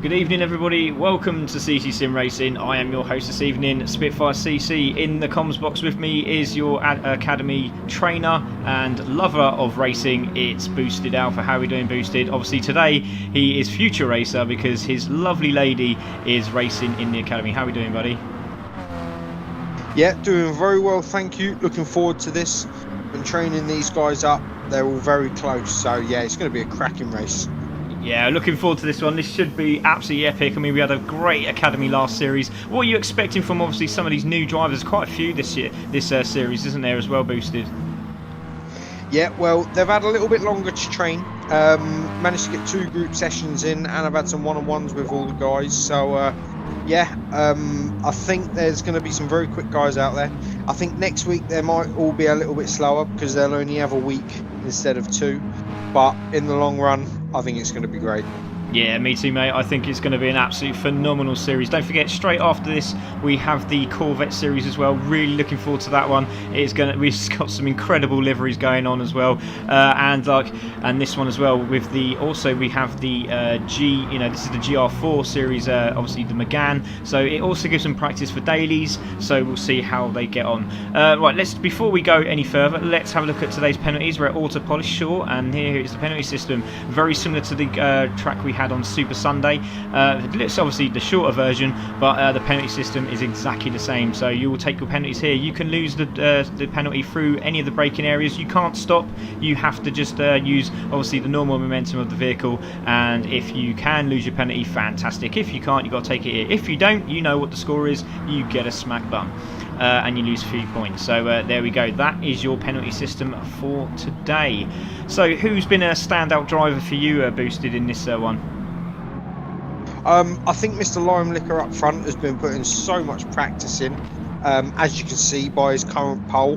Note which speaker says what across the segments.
Speaker 1: Good evening everybody, welcome to CC Sim Racing. I am your host this evening, Spitfire CC. In the comms box with me is your Academy trainer and lover of racing, it's Boosted Alpha. How are we doing, Boosted? Obviously today he is future racer because his lovely lady is racing in the Academy. How are we doing, buddy?
Speaker 2: Yeah, doing very well, thank you. Looking forward to this. Been training these guys up, they're all very close, so yeah, it's going to be a cracking race.
Speaker 1: Yeah, looking forward to this one. This should be absolutely epic. I mean, we had a great Academy last series. What are you expecting from obviously some of these new drivers? Quite a few this year, this series, isn't there, as well, Boosted?
Speaker 2: Yeah, well, they've had a little bit longer to train. Managed to get 2 group sessions in, and I've had some one-on-ones with all the guys. So, I think there's going to be some very quick guys out there. I think next week they might all be a little bit slower because they'll only have a week instead of 2. But in the long run, I think it's going to be great.
Speaker 1: Yeah, me too, mate. I think it's going to be an absolute phenomenal series. Don't forget, straight after this, we have the Corvette series as well. Really looking forward to that one. We've got some incredible liveries going on as well, and this one as well. With we have the G. This is the GR4 series. Obviously the Megane. So it also gives them practice for dailies. So we'll see how they get on. Right. Before we go any further, let's have a look at today's penalties. We're at Auto Polish Shore, and here is the penalty system. Very similar to the track we had on Super Sunday. It's obviously the shorter version, but the penalty system is exactly the same. So you will take your penalties here. You can lose the penalty through any of the braking areas. You can't stop. You have to just use obviously the normal momentum of the vehicle, and if you can lose your penalty, fantastic. If you can't, you've got to take it here. If you don't, you know what the score is. You get a smack bum. And you lose 3 points. So there we go. That is your penalty system for today. So who's been a standout driver for you, Boosted, in this one?
Speaker 2: I think Mr. Lime Liquor up front has been putting so much practice in, as you can see by his current pole.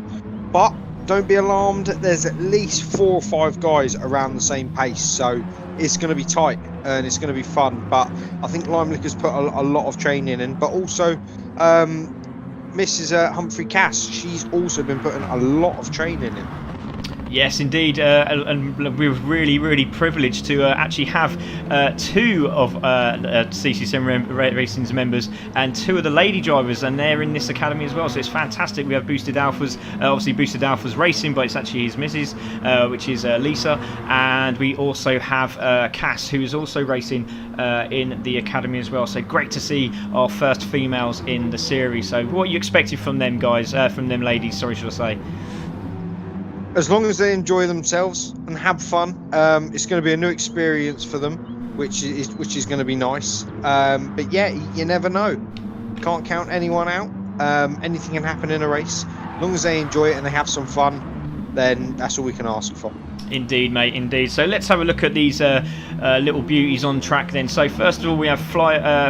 Speaker 2: But don't be alarmed, there's at least 4 or 5 guys around the same pace, so it's going to be tight and it's going to be fun. But I think Lime Liquor's put a lot of training in, but also Mrs. Humphrey Cass, she's also been putting a lot of training in.
Speaker 1: Yes, indeed, and we were really privileged to actually have 2 of CC Sim Racing's members and 2 of the lady drivers, and they're in this academy as well. So it's fantastic. We have Boosted Alpha's, obviously Boosted Alpha's racing, but it's actually his missus, which is Lisa, and we also have Cass, who is also racing in the academy as well. So great to see our first females in the series. So what are you expecting from them guys, from them ladies? Sorry, should I say?
Speaker 2: As long as they enjoy themselves and have fun, it's going to be a new experience for them, which is going to be nice. But yeah, you never know. Can't count anyone out. Anything can happen in a race. As long as they enjoy it and they have some fun, then that's all we can ask for.
Speaker 1: Indeed, mate, indeed. So let's have a look at these little beauties on track then. So first of all, we have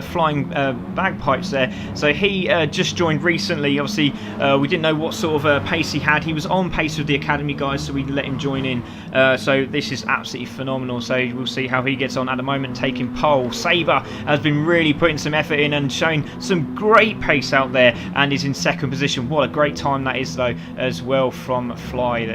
Speaker 1: flying bagpipes there. So he just joined recently. Obviously, we didn't know what sort of pace he had. He was on pace with the academy guys, so we let him join in. So this is absolutely phenomenal. So we'll see how he gets on at the moment, taking pole. Sabre has been really putting some effort in and showing some great pace out there, and is in 2nd position. What a great time that is, though, as well from flying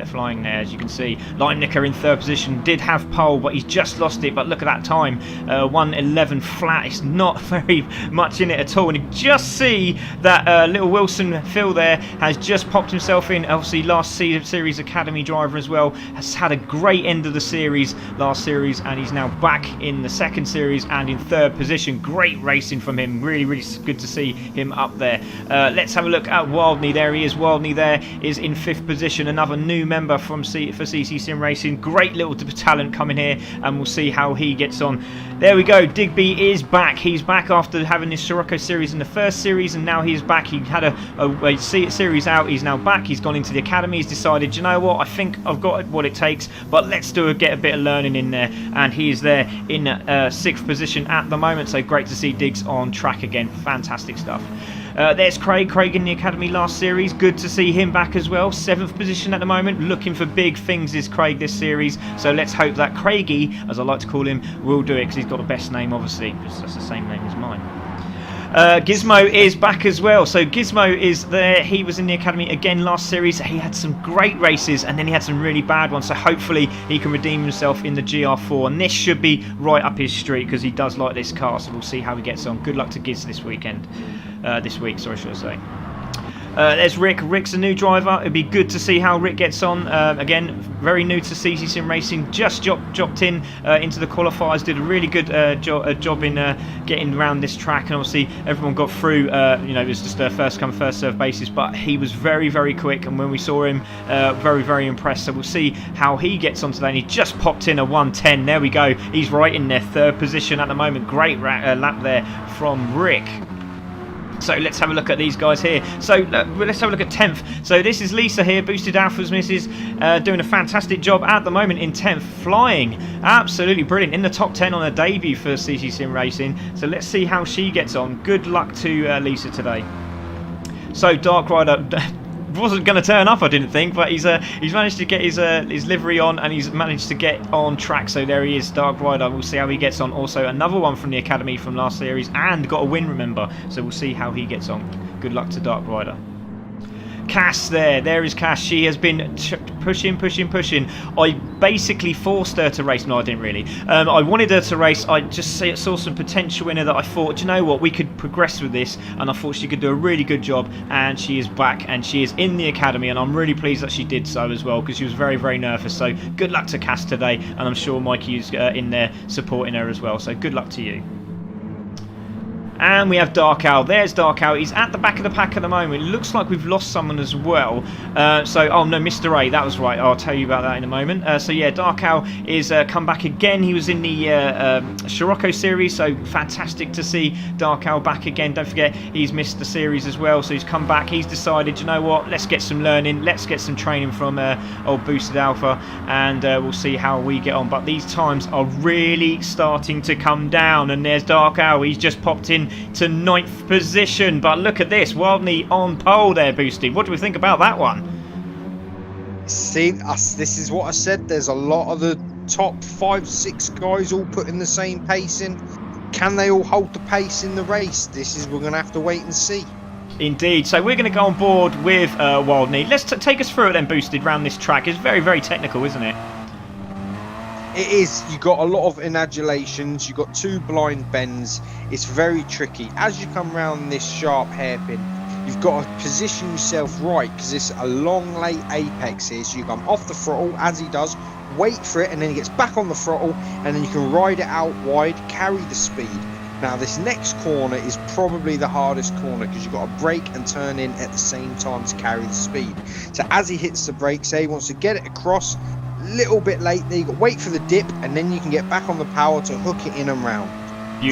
Speaker 1: there, as you can see. Lime Nicker in 3rd position, did have pole, but he's just lost it. But look at that time, 1:11 flat. It's not very much in it at all. And you just see that little Wilson Phil there has just popped himself in. Obviously, last series Academy driver as well, has had a great end of the series last series, and he's now back in the 2nd series and in 3rd position. Great racing from him. Really good to see him up there. Let's have a look at Wildney. There he is. Wildney there is in 5th position. Another new member for CC Sim Racing. Great little talent coming here, and we'll see how he gets on. There we go. Digby is back. He's back after having this Sirocco series in the 1st series, and now he's back. He had a series out. He's now back. He's gone into the academy. He's decided, you know what, I think I've got what it takes, but let's get a bit of learning in there. And he is there in 6th position at the moment. So great to see Diggs on track again. Fantastic stuff. There's Craig in the academy last series. Good to see him back as well. 7th position at the moment. Looking for big things is Craig this series. So let's hope that Craigie, as I like to call him, will do it, because he's got the best name, obviously, because that's the same name as mine. Gizmo is back as well. So Gizmo is there. He was in the academy again last series. He had some great races and then he had some really bad ones. So hopefully he can redeem himself in the GR4. And this should be right up his street because he does like this car. So we'll see how he gets on. Good luck to Giz this weekend. This week, sorry, should I say. There's Rick. Rick's a new driver. It'd be good to see how Rick gets on. Again, very new to CC Sim Racing. Just dropped in into the qualifiers. Did a really good job in getting around this track. And obviously, everyone got through. It was just a first come, first serve basis. But he was very, very quick. And when we saw him, very, very impressed. So we'll see how he gets on today. And he just popped in a 110. There we go. He's right in their third position at the moment. Great lap there from Rick. So let's have a look at these guys here. So let's have a look at 10th. So this is Lisa here, Boosted Alphas Misses, doing a fantastic job at the moment in 10th, flying. Absolutely brilliant. In the top 10 on her debut for CC Sim Racing. So let's see how she gets on. Good luck to Lisa today. So Dark Rider wasn't going to turn up, I didn't think, but he's managed to get his livery on and he's managed to get on track. So there he is, Dark Rider. We'll see how he gets on. Also another one from the academy from last series and got a win, remember. So we'll see how he gets on. Good luck to Dark Rider. Cass there is Cass. She has been pushing. I basically forced her to race. No, I didn't really. I wanted her to race. I just saw some potential in her that I thought, you know what, we could progress with this, and I thought she could do a really good job, and she is back and she is in the academy, and I'm really pleased that she did so as well because she was very, very nervous. So good luck to Cass today, and I'm sure Mikey is in there supporting her as well. So good luck to you. And we have Dark Owl. There's Dark Owl. He's at the back of the pack at the moment. It looks like we've lost someone as well. Oh no, Mr. A, that was right. I'll tell you about that in a moment. So yeah, Dark Owl is come back again. He was in the Scirocco series, so fantastic to see Dark Owl back again. Don't forget, he's missed the series as well, so he's come back. He's decided, you know what, let's get some learning. Let's get some training from old Boosted Alpha, and we'll see how we get on. But these times are really starting to come down, and there's Dark Owl. He's just popped in to 9th position, but look at this, Wildney on pole there, Boosted. What do we think about that one?
Speaker 2: See, this is what I said. There's a lot of the top 5-6 guys all putting the same pace in. Can they all hold the pace in the race? We're going to have to wait and see.
Speaker 1: Indeed. So we're going to go on board with Wildney. Let's take us through it then, Boosted, round this track. It's very, very technical, isn't it?
Speaker 2: It is. You got a lot of inadulations. You got 2 blind bends. It's very tricky. As you come around this sharp hairpin, you've got to position yourself right because it's a long, late apex here. So you come off the throttle as he does, wait for it, and then he gets back on the throttle, and then you can ride it out wide, carry the speed. Now this next corner is probably the hardest corner because you've got to brake and turn in at the same time to carry the speed. So as he hits the brakes, say he wants to get it across. Little bit late there, you got to wait for the dip and then you can get back on the power to hook it in and round.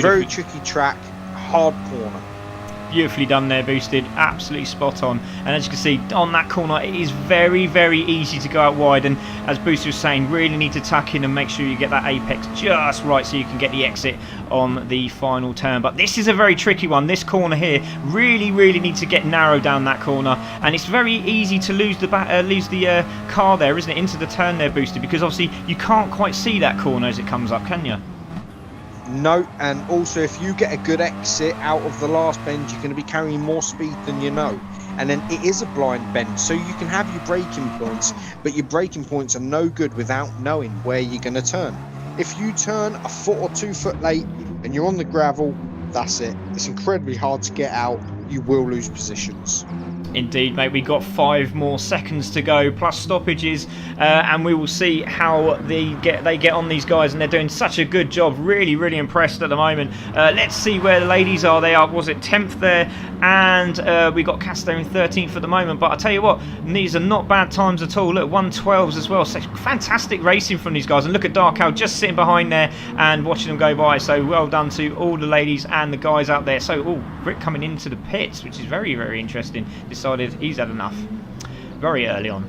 Speaker 2: Very tricky track, hard corner.
Speaker 1: Beautifully done there, Boosted. Absolutely spot on. And as you can see, on that corner, it is very, very easy to go out wide. And as Boosted was saying, really need to tuck in and make sure you get that apex just right so you can get the exit on the final turn. But this is a very tricky one. This corner here really, really needs to get narrow down that corner. And it's very easy to lose the car there, isn't it, into the turn there, Boosted, because obviously you can't quite see that corner as it comes up, can you?
Speaker 2: No, and also if you get a good exit out of the last bend, you're going to be carrying more speed than you know. And then it is a blind bend, so you can have your braking points, but your braking points are no good without knowing where you're going to turn. If you turn a foot or 2 foot late and you're on the gravel, that's it. It's incredibly hard to get out. You will lose positions.
Speaker 1: Indeed, mate. We got 5 more seconds to go, plus stoppages, and we will see how they get on, these guys, and they're doing such a good job. Really, really impressed at the moment. Let's see where the ladies are. They are, was it 10th there, and we got Cass there in 13th at the moment. But I tell you what, these are not bad times at all. Look, 112s as well. So fantastic racing from these guys. And look at Dark Owl just sitting behind there and watching them go by. So well done to all the ladies and the guys out there. So, Rick coming into the pits, which is very, very interesting. Decided he's had enough. very early on.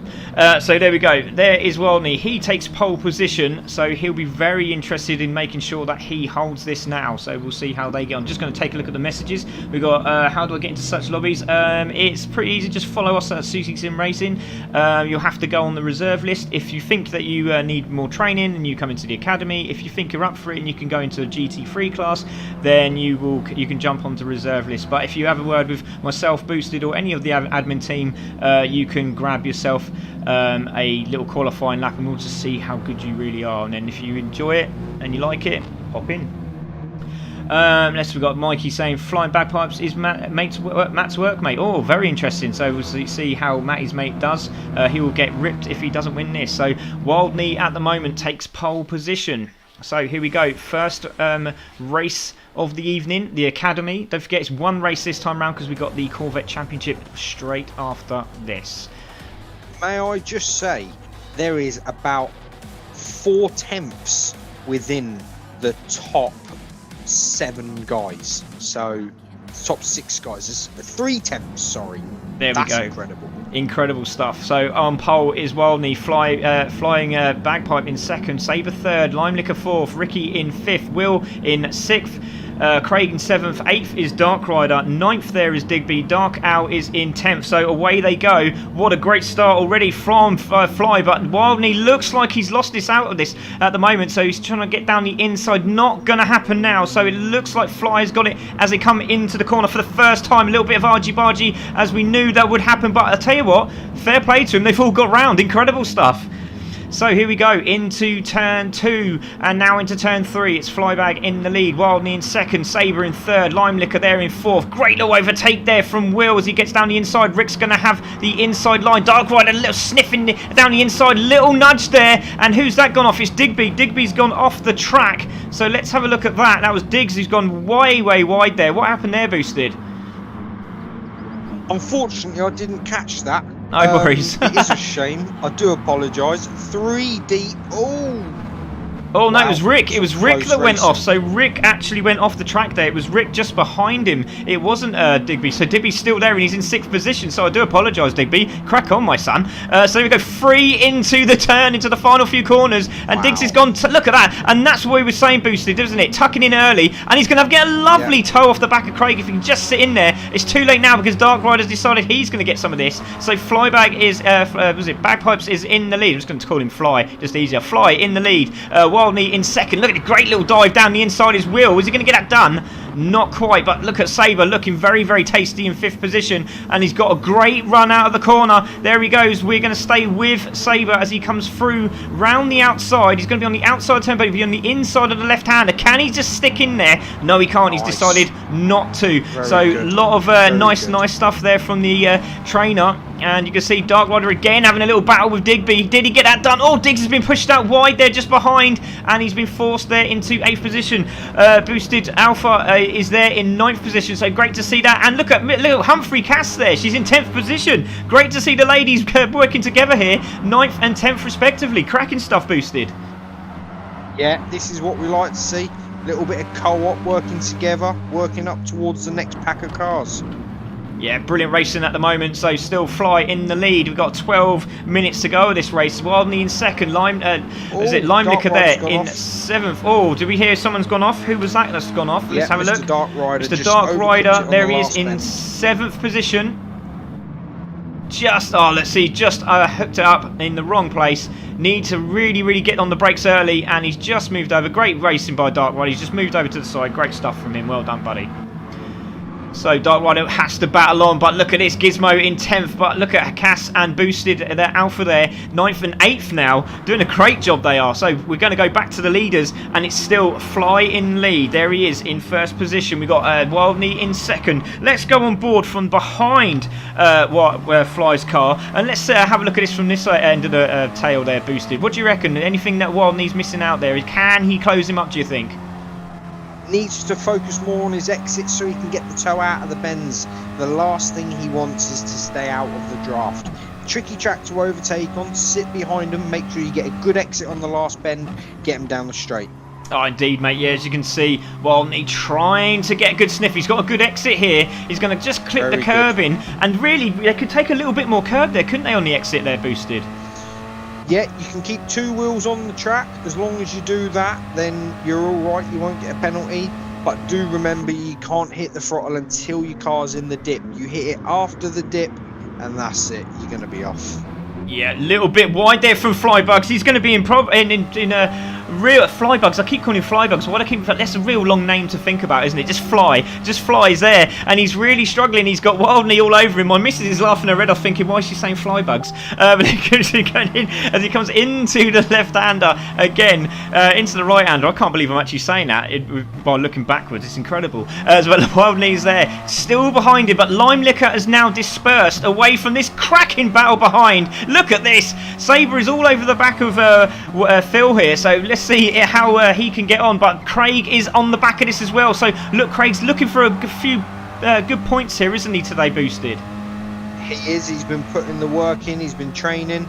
Speaker 1: So there we go. There is Wildney. He takes pole position, so he'll be very interested in making sure that he holds this now. So we'll see how they get on. Just going to take a look at the messages. We got how do I get into such lobbies? It's pretty easy. Just follow us at CCSIMRACING. You'll have to go on the reserve list if you think that you need more training and you come into the academy. If you think you're up for it and you can go into a GT3 class, then you can jump onto reserve list. But if you have a word with myself, Boosted, or any of the admin team, you can grab yourself a little qualifying lap and we'll just see how good you really are. And then if you enjoy it and you like it, hop in. Next we've got Mikey saying flying bagpipes is Matt's workmate. Oh, very interesting. So we'll see how Matty's mate does. He will get ripped if he doesn't win this. So Wildney at the moment takes pole position. So here we go. First race of the evening, the Academy. Don't forget it's one race this time round because we got the Corvette Championship straight after this.
Speaker 2: May I just say, there is about 4 tenths within the top 7 guys. So, top 6 guys. There's 3 tenths, sorry.
Speaker 1: There we go.
Speaker 2: That's incredible.
Speaker 1: Incredible stuff. So on pole is Wildney, flying bagpipe in 2nd, Sabre 3rd, Limelicker 4th, Ricky in 5th, Will in 6th. Craig in 7th, 8th is Dark Rider, 9th there is Digby, Dark Owl is in 10th, so away they go. What a great start already from Fly, but Wildney looks like he's lost this out of this at the moment, so he's trying to get down the inside, not going to happen now, so it looks like Fly has got it as they come into the corner for the first time. A little bit of argy-bargy as we knew that would happen, but I'll tell you what, fair play to him, they've all got round, incredible stuff. So here we go into turn 2 and now into turn 3. It's Flybag in the lead, Wildney in 2nd, Sabre in 3rd, Limelicker there in 4th. Great little overtake there from Will as he gets down the inside. Rick's going to have the inside line. Dark Rider a little sniffing down the inside, little nudge there. And who's that gone off? It's Digby. Digby's gone off the track. So let's have a look at that. That was Diggs who's gone way wide there. What happened there, Boosted?
Speaker 2: Unfortunately, I didn't catch that.
Speaker 1: No worries.
Speaker 2: It is a shame. I do apologise. 3 deep.
Speaker 1: Oh no,
Speaker 2: wow.
Speaker 1: It was Rick. It was Rick that went
Speaker 2: racing.
Speaker 1: off. So Rick actually went off the track there. It was Rick just behind him. It wasn't Digby. So Digby's still there and he's in 6th position. So I do apologise, Digby. Crack on, my son. So here we go, 3 into the turn, into the final few corners. And
Speaker 2: wow.
Speaker 1: Diggs has gone, look at that. And that's what we were saying, Boosted, isn't it? Tucking in early. And he's going to get a lovely toe off the back of Craig if he can just sit in there. It's too late now because Dark Rider's decided he's going to get some of this. So Flybag is, Bagpipes is in the lead. I'm just going to call him Fly, just easier. Fly in the lead. Wildney in 2nd. Look at the great little dive down the inside is Will. Is he going to get that done? Not quite, but look at Sabre looking very tasty in 5th position, and he's got a great run out of the corner. There he goes. We're going to stay with Sabre as he comes through round the outside. He's going to be on the outside turn, but he'll be on the inside of the left-hander. Can he just stick in there? No, he can't. Nice. He's decided not to. Very good. A lot of nice stuff there from the trainer. And you can see Dark Rider again having a little battle with Digby. Did he get that done? Oh, Diggs has been pushed out wide there just behind, and he's been forced there into 8th position. Boosted Alpha is there in 9th position, so great to see that. And look at little Humphrey Cass there. She's in 10th position. Great to see the ladies working together here, 9th and 10th respectively. Cracking stuff, Boosted.
Speaker 2: Yeah, this is what we like to see. A little bit of co-op working together, working up towards the next pack of cars.
Speaker 1: Yeah, brilliant racing at the moment. So still Fly in the lead. We've got 12 minutes to go of this race. Wildney in 2nd. Limelicker there in 7th. Oh, did we hear someone's gone off? Who was that that's gone off? Let's have a look.
Speaker 2: Dark Rider.
Speaker 1: Mr. Dark Rider. There he is in 7th position. Let's see, hooked it up in the wrong place. Need to really get on the brakes early, and he's just moved over. Great racing by Dark Rider. He's just moved over to the side. Great stuff from him. Well done, buddy. So Dark Rider has to battle on, but look at this, Gizmo in 10th, but look at Cass and Boosted, their Alpha there, 9th and 8th now, doing a great job they are. So we're going to go back to the leaders, and it's still Fly in lead. There he is in 1st position. We've got Wildney in 2nd. Let's go on board from behind Fly's car, and let's have a look at this from this end of the tail there, Boosted. What do you reckon? Anything that Wildney's missing out there? Can he close him up, do you think?
Speaker 2: Needs to focus more on his exit so he can get the toe out of the bends. The last thing he wants is to stay out of the draft. Tricky track to overtake on, sit behind him, make sure you get a good exit on the last bend, get him down the straight.
Speaker 1: Oh, indeed, mate. Yeah, as you can see, Wildney trying to get a good sniff. He's got a good exit here. He's going to just clip the curb in. And really, they could take a little bit more curb there, couldn't they, on the exit there, Boosted?
Speaker 2: Yeah, you can keep 2 wheels on the track. As long as you do that, then you're all right. You won't get a penalty. But do remember, you can't hit the throttle until your car's in the dip. You hit it after the dip, and that's it. You're going to be off. Yeah,
Speaker 1: a little bit wide there from Flybugs. He's going to be in a real Flybugs. I keep calling him Flybugs. What I keep, that's a real long name to think about, isn't it? Just flies there, and he's really struggling. He's got Wildney all over him. My missus is laughing her head off, thinking, why is she saying Flybugs? But as he comes into the left-hander again, into the right-hander. I can't believe I'm actually saying that by looking backwards. It's incredible. As well, Wildney's there, still behind him, but Lime Liquor has now dispersed away from this cracking battle behind. Look at this. Sabre is all over the back of Phil here, so let's see how he can get on. But Craig is on the back of this as well. So look, Craig's looking for a few good points here, isn't he, today, Boosted?
Speaker 2: He is. He's been putting the work in. He's been training.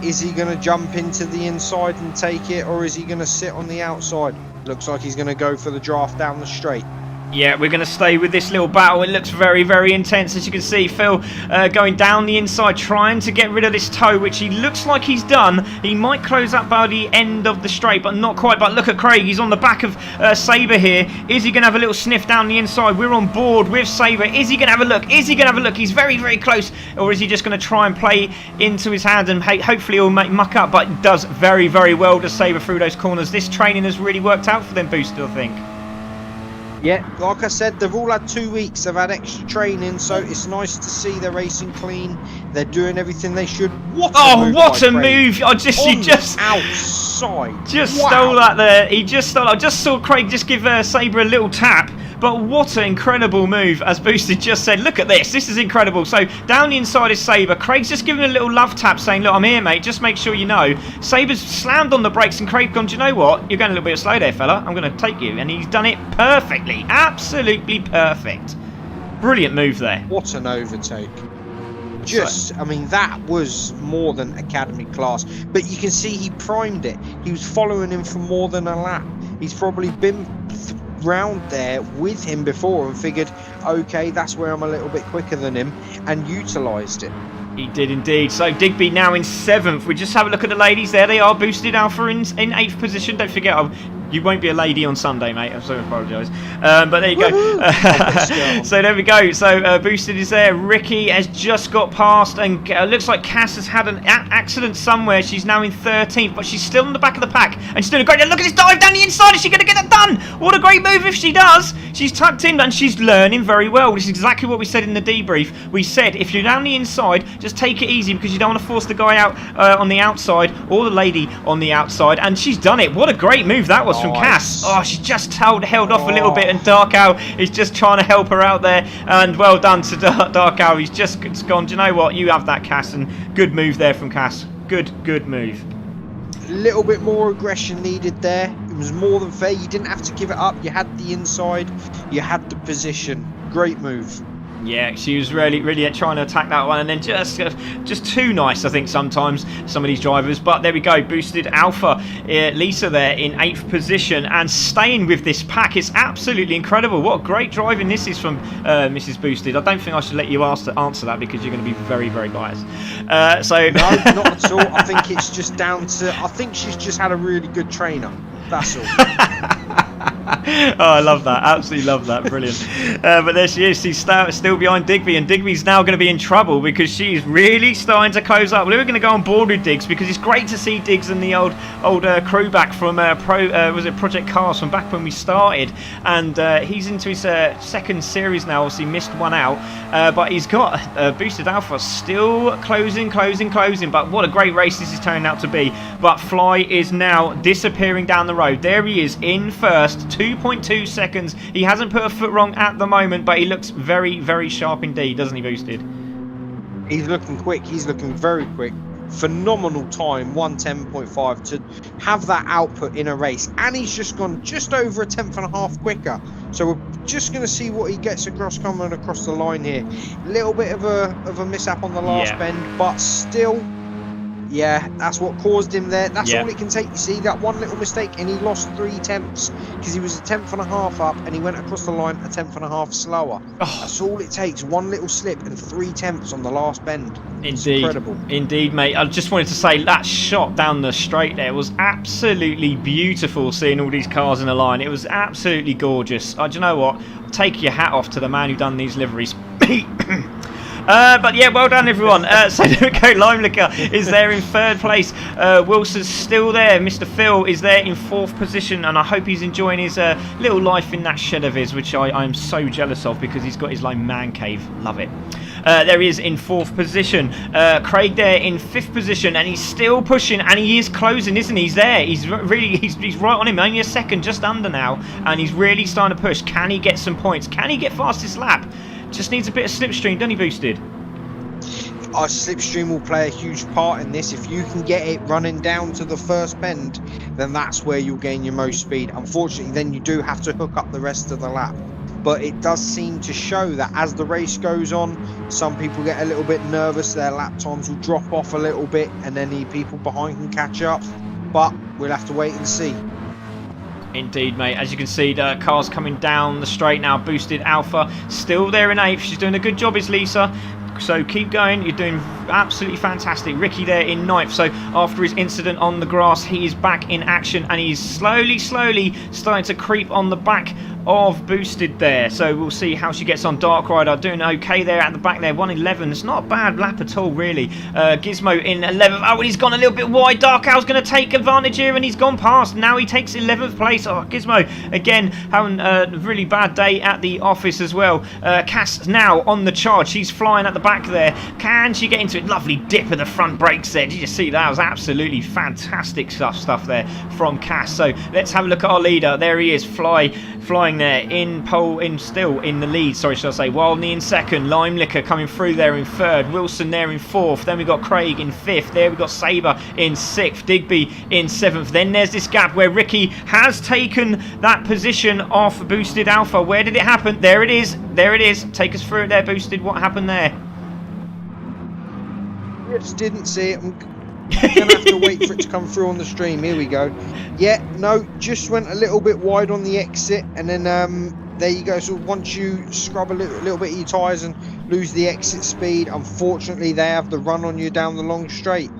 Speaker 2: Is he going to jump into the inside and take it, or is he going to sit on the outside? Looks like he's going to go for the draft down the straight.
Speaker 1: Yeah, we're going to stay with this little battle. It looks very, very intense. As you can see, Phil going down the inside, trying to get rid of this toe, which he looks like he's done. He might close up by the end of the straight, but not quite. But look at Craig. He's on the back of Sabre here. Is he going to have a little sniff down the inside? We're on board with Sabre. Is he going to have a look? Is he going to have a look? He's very, very close. Or is he just going to try and play into his hand and hopefully he'll make muck up? But does very, very well to Sabre through those corners. This training has really worked out for them, Boosted, I think.
Speaker 2: Yeah, like I said, they've all had 2 weeks. They've had extra training, so it's nice to see they're racing clean. They're doing everything they should. What a move!
Speaker 1: He just
Speaker 2: outside.
Speaker 1: Stole that there. He just stole. I just saw Craig just give Sabre a little tap. But what an incredible move, as Boosted just said. Look at this. This is incredible. So down the inside is Sabre. Craig's just giving a little love tap saying, look, I'm here, mate. Just make sure you know. Sabre's slammed on the brakes and Craig's gone, do you know what? You're going a little bit slow there, fella. I'm going to take you. And he's done it perfectly. Absolutely perfect. Brilliant move there.
Speaker 2: What an overtake. I mean, that was more than academy class. But you can see he primed it. He was following him for more than a lap. He's probably been round there with him before and figured, okay, that's where I'm a little bit quicker than him, and utilised it.
Speaker 1: He did indeed. So Digby now in 7th. We just have a look at the ladies. There they are. Boosted Alpha in 8th position. Don't forget, you won't be a lady on Sunday, mate. I'm so apologise. But there you go. So there we go. So Boosted is there. Ricky has just got past, and looks like Cass has had an accident somewhere. She's now in 13th, but she's still in the back of the pack, and she's doing a great. Look at this dive down the inside. Is she going to get it done? What a great move if she does. She's tucked in, and she's learning very well. Which is exactly what we said in the debrief. We said if you're down the inside, just take it easy because you don't want to force the guy out on the outside or the lady on the outside. And she's done it. What a great move that was from Cass. Oh, she just held off a little bit, and Dark Owl is just trying to help her out there. And well done to Dark Owl. He's just gone, do you know what? You have that, Cass. And good move there from Cass. Good move.
Speaker 2: A little bit more aggression needed there. It was more than fair. You didn't have to give it up. You had the inside. You had the position. Great move.
Speaker 1: Yeah, she was really trying to attack that one, and then just too nice, I think, sometimes, some of these drivers. But there we go, Boosted Alpha, Lisa there in 8th position, and staying with this pack. It's absolutely incredible. What great driving this is from Mrs. Boosted. I don't think I should let you answer that because you're going to be very, very biased. No,
Speaker 2: not at all. I think it's just down to, I think she's just had a really good trainer. That's all.
Speaker 1: Oh, I love that. Absolutely love that. Brilliant. But there she is. She's still behind Digby, and Digby's now going to be in trouble because she's really starting to close up. We're going to go on board with Diggs because it's great to see Diggs and the old crew back from was it Project Cars from back when we started, and he's into his 2nd series now. Obviously missed one out, but he's got Boosted Alpha still closing. But what a great race this is turning out to be. But Fly is now disappearing down the road. There he is in 1st. 2.2 seconds. He hasn't put a foot wrong at the moment, but he looks very, very sharp indeed, doesn't he, Boosted?
Speaker 2: He's looking quick. He's looking very quick. Phenomenal time, 1:10.5 to have that output in a race, and he's just gone just over a 1/10.5 quicker. So we're just going to see what he gets coming across the line here. A little bit of a mishap on the last bend, but still, Yeah, that's what caused him there. That's
Speaker 1: Yeah.
Speaker 2: all it can take. You see, that one little mistake, and he lost 3 tenths because he was a tenth and a half up, and he went across the line a tenth and a half slower.
Speaker 1: Oh.
Speaker 2: That's all it takes. One little slip and 3 tenths on the last bend. It's
Speaker 1: Indeed,
Speaker 2: incredible.
Speaker 1: indeed, mate. I just wanted to say that shot down the straight there was absolutely beautiful. Seeing all these cars in a line, it was absolutely gorgeous. Do you know what? Take your hat off to the man who done these liveries. But yeah, well done everyone. So there we go. Limelicker is there in 3rd place. Wilson's still there. Mr. Phil is there in 4th position, and I hope he's enjoying his little life in that shed of his, which I'm so jealous of because he's got his like man cave. Love it. There he is in 4th position. Craig there in 5th position, and he's still pushing, and he is closing, isn't he? He's there. He's really he's right on him. Only a second, just under now, and he's really starting to push. Can he get some points? Can he get fastest lap? Just needs a bit of slipstream, doesn't he, Boosted?
Speaker 2: Our slipstream will play a huge part in this. If you can get it running down to the first bend, then that's where you'll gain your most speed. Unfortunately, then you do have to hook up the rest of the lap. But it does seem to show that as the race goes on, some people get a little bit nervous, their lap times will drop off a little bit, and then the people behind can catch up. But we'll have to wait and see.
Speaker 1: Indeed, mate. As you can see, the car's coming down the straight now. Boosted Alpha still there in 8th. She's doing a good job, is Lisa. So keep going. You're doing absolutely fantastic. Ricky there in 9th. So after his incident on the grass, he is back in action, and he's slowly starting to creep on the back of Boosted there. So we'll see how she gets on. Dark Rider doing okay there at the back there. 1:11. It's not a bad lap at all, really. Gizmo in 11th. Oh, and he's gone a little bit wide. Dark Owl's going to take advantage here, and he's gone past. Now he takes 11th place. Oh, Gizmo again having a really bad day at the office as well. Cass now on the charge. She's flying at the back there. Can she get into it? Lovely dip of the front brakes there. Did you see that? That was absolutely fantastic stuff there from Cass. So let's have a look at our leader. There he is, flying there in still in the lead. Sorry, should I say? Wildney in 2nd. Limelicker coming through there in 3rd. Wilson there in 4th. Then we got Craig in 5th. There we got Sabre in 6th. Digby in 7th. Then there's this gap where Ricky has taken that position off Boosted Alpha. Where did it happen? There it is. There it is. Take us through it there, Boosted. What happened there?
Speaker 2: Just didn't see it. I'm gonna have to wait for it to come through on the stream. Here we go. Yeah, no, just went a little bit wide on the exit, and then there you go. So once you scrub a little bit of your tyres and lose the exit speed, unfortunately they have the run on you down the long straight.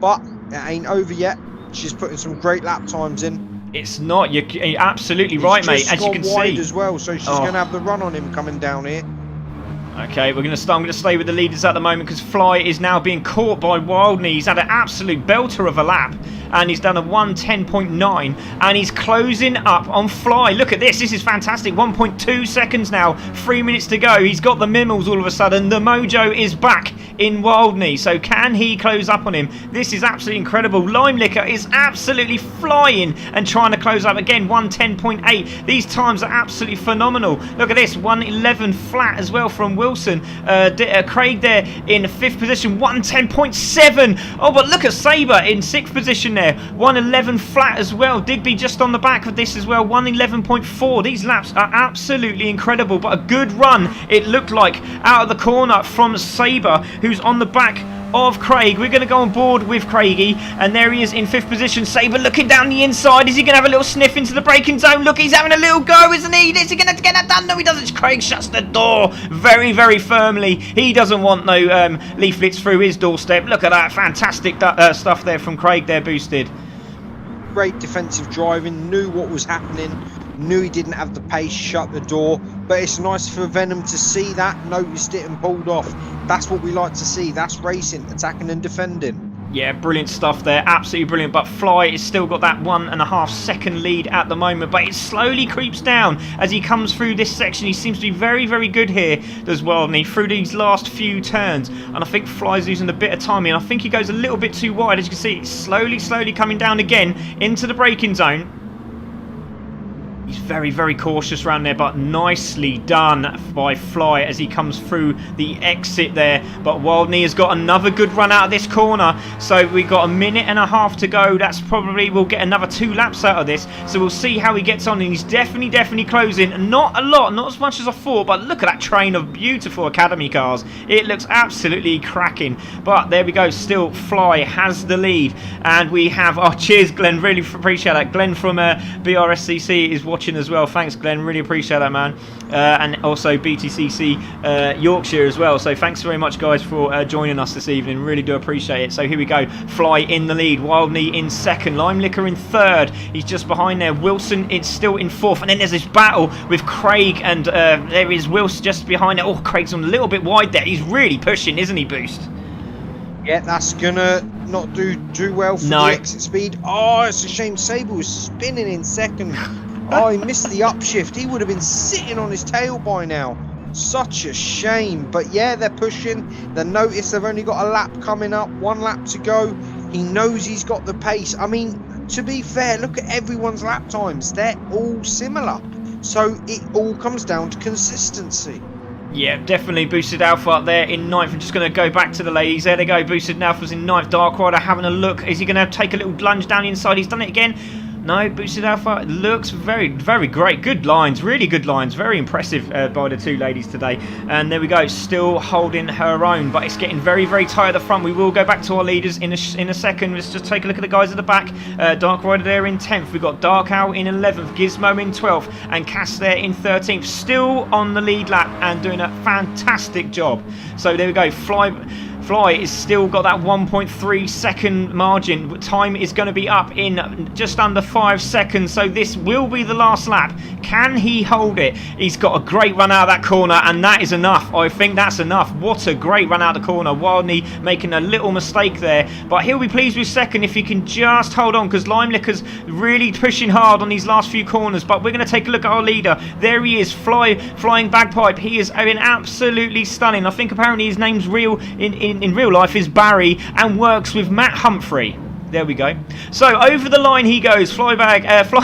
Speaker 2: But it ain't over yet. She's putting some great lap times in.
Speaker 1: It's not. You're absolutely right, mate. As you can
Speaker 2: wide
Speaker 1: see
Speaker 2: as well, so she's going to have the run on him coming down here.
Speaker 1: Okay, I'm going to stay with the leaders at the moment because Fly is now being caught by Wildney. He's had an absolute belter of a lap, and he's done a 1:10.9, and he's closing up on Fly. Look at this. This is fantastic. 1.2 seconds now. 3 minutes to go. He's got the Mimmels all of a sudden. The mojo is back in Wildney. So can he close up on him? This is absolutely incredible. Limelicker is absolutely flying and trying to close up again. 1:10.8. These times are absolutely phenomenal. Look at this. 1:11 flat as well from Wilson. Craig there in 5th position. 1:10.7. Oh, but look at Sabre in 6th position there. 1:11 flat as well. Digby just on the back of this as well. 1:11.4. These laps are absolutely incredible, but a good run it looked like out of the corner from Sabre, who's on the back of Craig. We're going to go on board with Craigie, and there he is in 5th position. Sabre looking down the inside. Is he going to have a little sniff into the braking zone? Look, he's having a little go, isn't he? Is he going to get that done? No, he doesn't. Craig shuts the door very, very firmly. He doesn't want no leaflets through his doorstep. Look at that fantastic stuff there from Craig there, Boosted.
Speaker 2: Great defensive driving, knew what was happening, knew he didn't have the pace, shut the door. But it's nice for Venom to see that, noticed it and pulled off. That's what we like to see. That's racing, attacking and defending.
Speaker 1: Yeah, brilliant stuff there. Absolutely brilliant. But Fly has still got that 1.5 second lead at the moment. But it slowly creeps down as he comes through this section. He seems to be very, very good here as well. And he through these last few turns. And I think Fly's losing a bit of timing. I think he goes a little bit too wide. As you can see, it's slowly coming down again into the braking zone. He's very, very cautious around there, but nicely done by Fly as he comes through the exit there. But Wildney has got another good run out of this corner. So we've got a minute and a half to go. That's probably, we'll get another 2 laps out of this. So we'll see how he gets on. And he's definitely closing. Not a lot, not as much as I thought, but look at that train of beautiful Academy cars. It looks absolutely cracking. But there we go, still Fly has the lead. And we have, oh cheers Glenn, really appreciate that. Glenn from BRSCC is watching as well. Thanks Glenn, really appreciate that, man. And also BTCC Yorkshire as well. So thanks very much guys for joining us this evening, really do appreciate it. So here we go, Fly in the lead, Wildney in second, Limelicker in third, he's just behind there, Wilson is still in fourth, and then there's this battle with Craig, and there is Wilson just behind it. Oh, Craig's on a little bit wide there, he's really pushing, isn't he, Boost?
Speaker 2: Yeah, that's gonna not do too well for the exit speed. Oh, it's a shame Sable was spinning in second. Oh, he missed the upshift. He would have been sitting on his tail by now. Such a shame. But yeah, they're pushing. They notice they've only got a lap coming up, 1 lap to go. He knows he's got the pace. I mean, to be fair, look at everyone's lap times. They're all similar. So it all comes down to consistency.
Speaker 1: Yeah, definitely Boosted Alpha up there in 9th. I'm just going to go back to the ladies. There they go. Boosted Alpha's in 9th. Dark Rider having a look. Is he going to take a little lunge down the inside? He's done it again. No, Boosted Alpha looks very great. Good lines, really good lines. Very impressive by the 2 ladies today. And there we go, still holding her own, but it's getting very tight at the front. We will go back to our leaders in a second. Let's just take a look at the guys at the back. Dark Rider there in 10th. We've got Dark Owl in 11th, Gizmo in 12th, and Cass there in 13th. Still on the lead lap and doing a fantastic job. So there we go, Fly is still got that 1.3 second margin. Time is going to be up in just under 5 seconds. So this will be the last lap. Can he hold it? He's got a great run out of that corner, and that is enough. I think that's enough. What a great run out of the corner. Wildney making a little mistake there, but he'll be pleased with second if he can just hold on, because Limelicker's really pushing hard on these last few corners. But we're going to take a look at our leader. There he is, Flying Bagpipe. He is been absolutely stunning. I think apparently his name's real in real life is Barry, and works with Matt Humphrey. There we go. So over the line he goes. Flying Bagpipe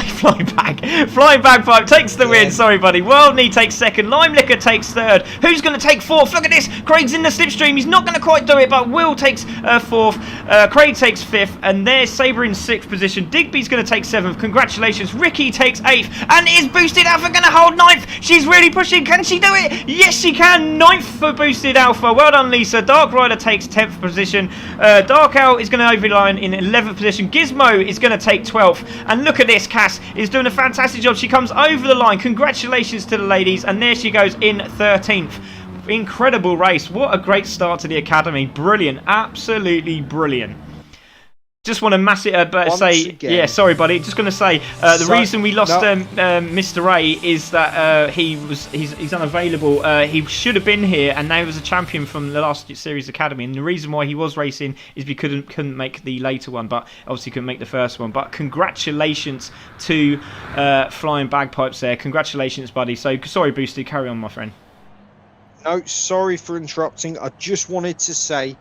Speaker 1: takes the win. Sorry, buddy. Wildney takes second. Limelicker takes third. Who's going to take fourth? Look at this. Craig's in the slipstream. He's not going to quite do it, but Will takes fourth. Craig takes fifth, and there's Sabre in sixth position. Digby's going to take seventh. Congratulations. Ricky takes eighth, and is Boosted Alpha going to hold ninth? She's really pushing. Can she do it? Yes, she can. Ninth for Boosted Alpha. Well done, Lisa. Dark Rider takes 10th position. Dark Owl is going to overline in 11th position. Gizmo is going to take 12th, and look at this, Cass is doing a fantastic job. She comes over the line. Congratulations to the ladies, and there she goes in 13th. Incredible race. What a great start to the Academy. Brilliant, absolutely brilliant. Just want to say, yeah, sorry, buddy. Just going to say the reason we lost Mr. Ray is that he's unavailable. He should have been here, and now he was a champion from the last series Academy. And the reason why he was racing is because he couldn't make the later one, but obviously couldn't make the first one. But congratulations to Flying Bagpipes there. Congratulations, buddy. So sorry, Boosted. Carry on, my friend.
Speaker 2: No, sorry for interrupting. I just wanted to say,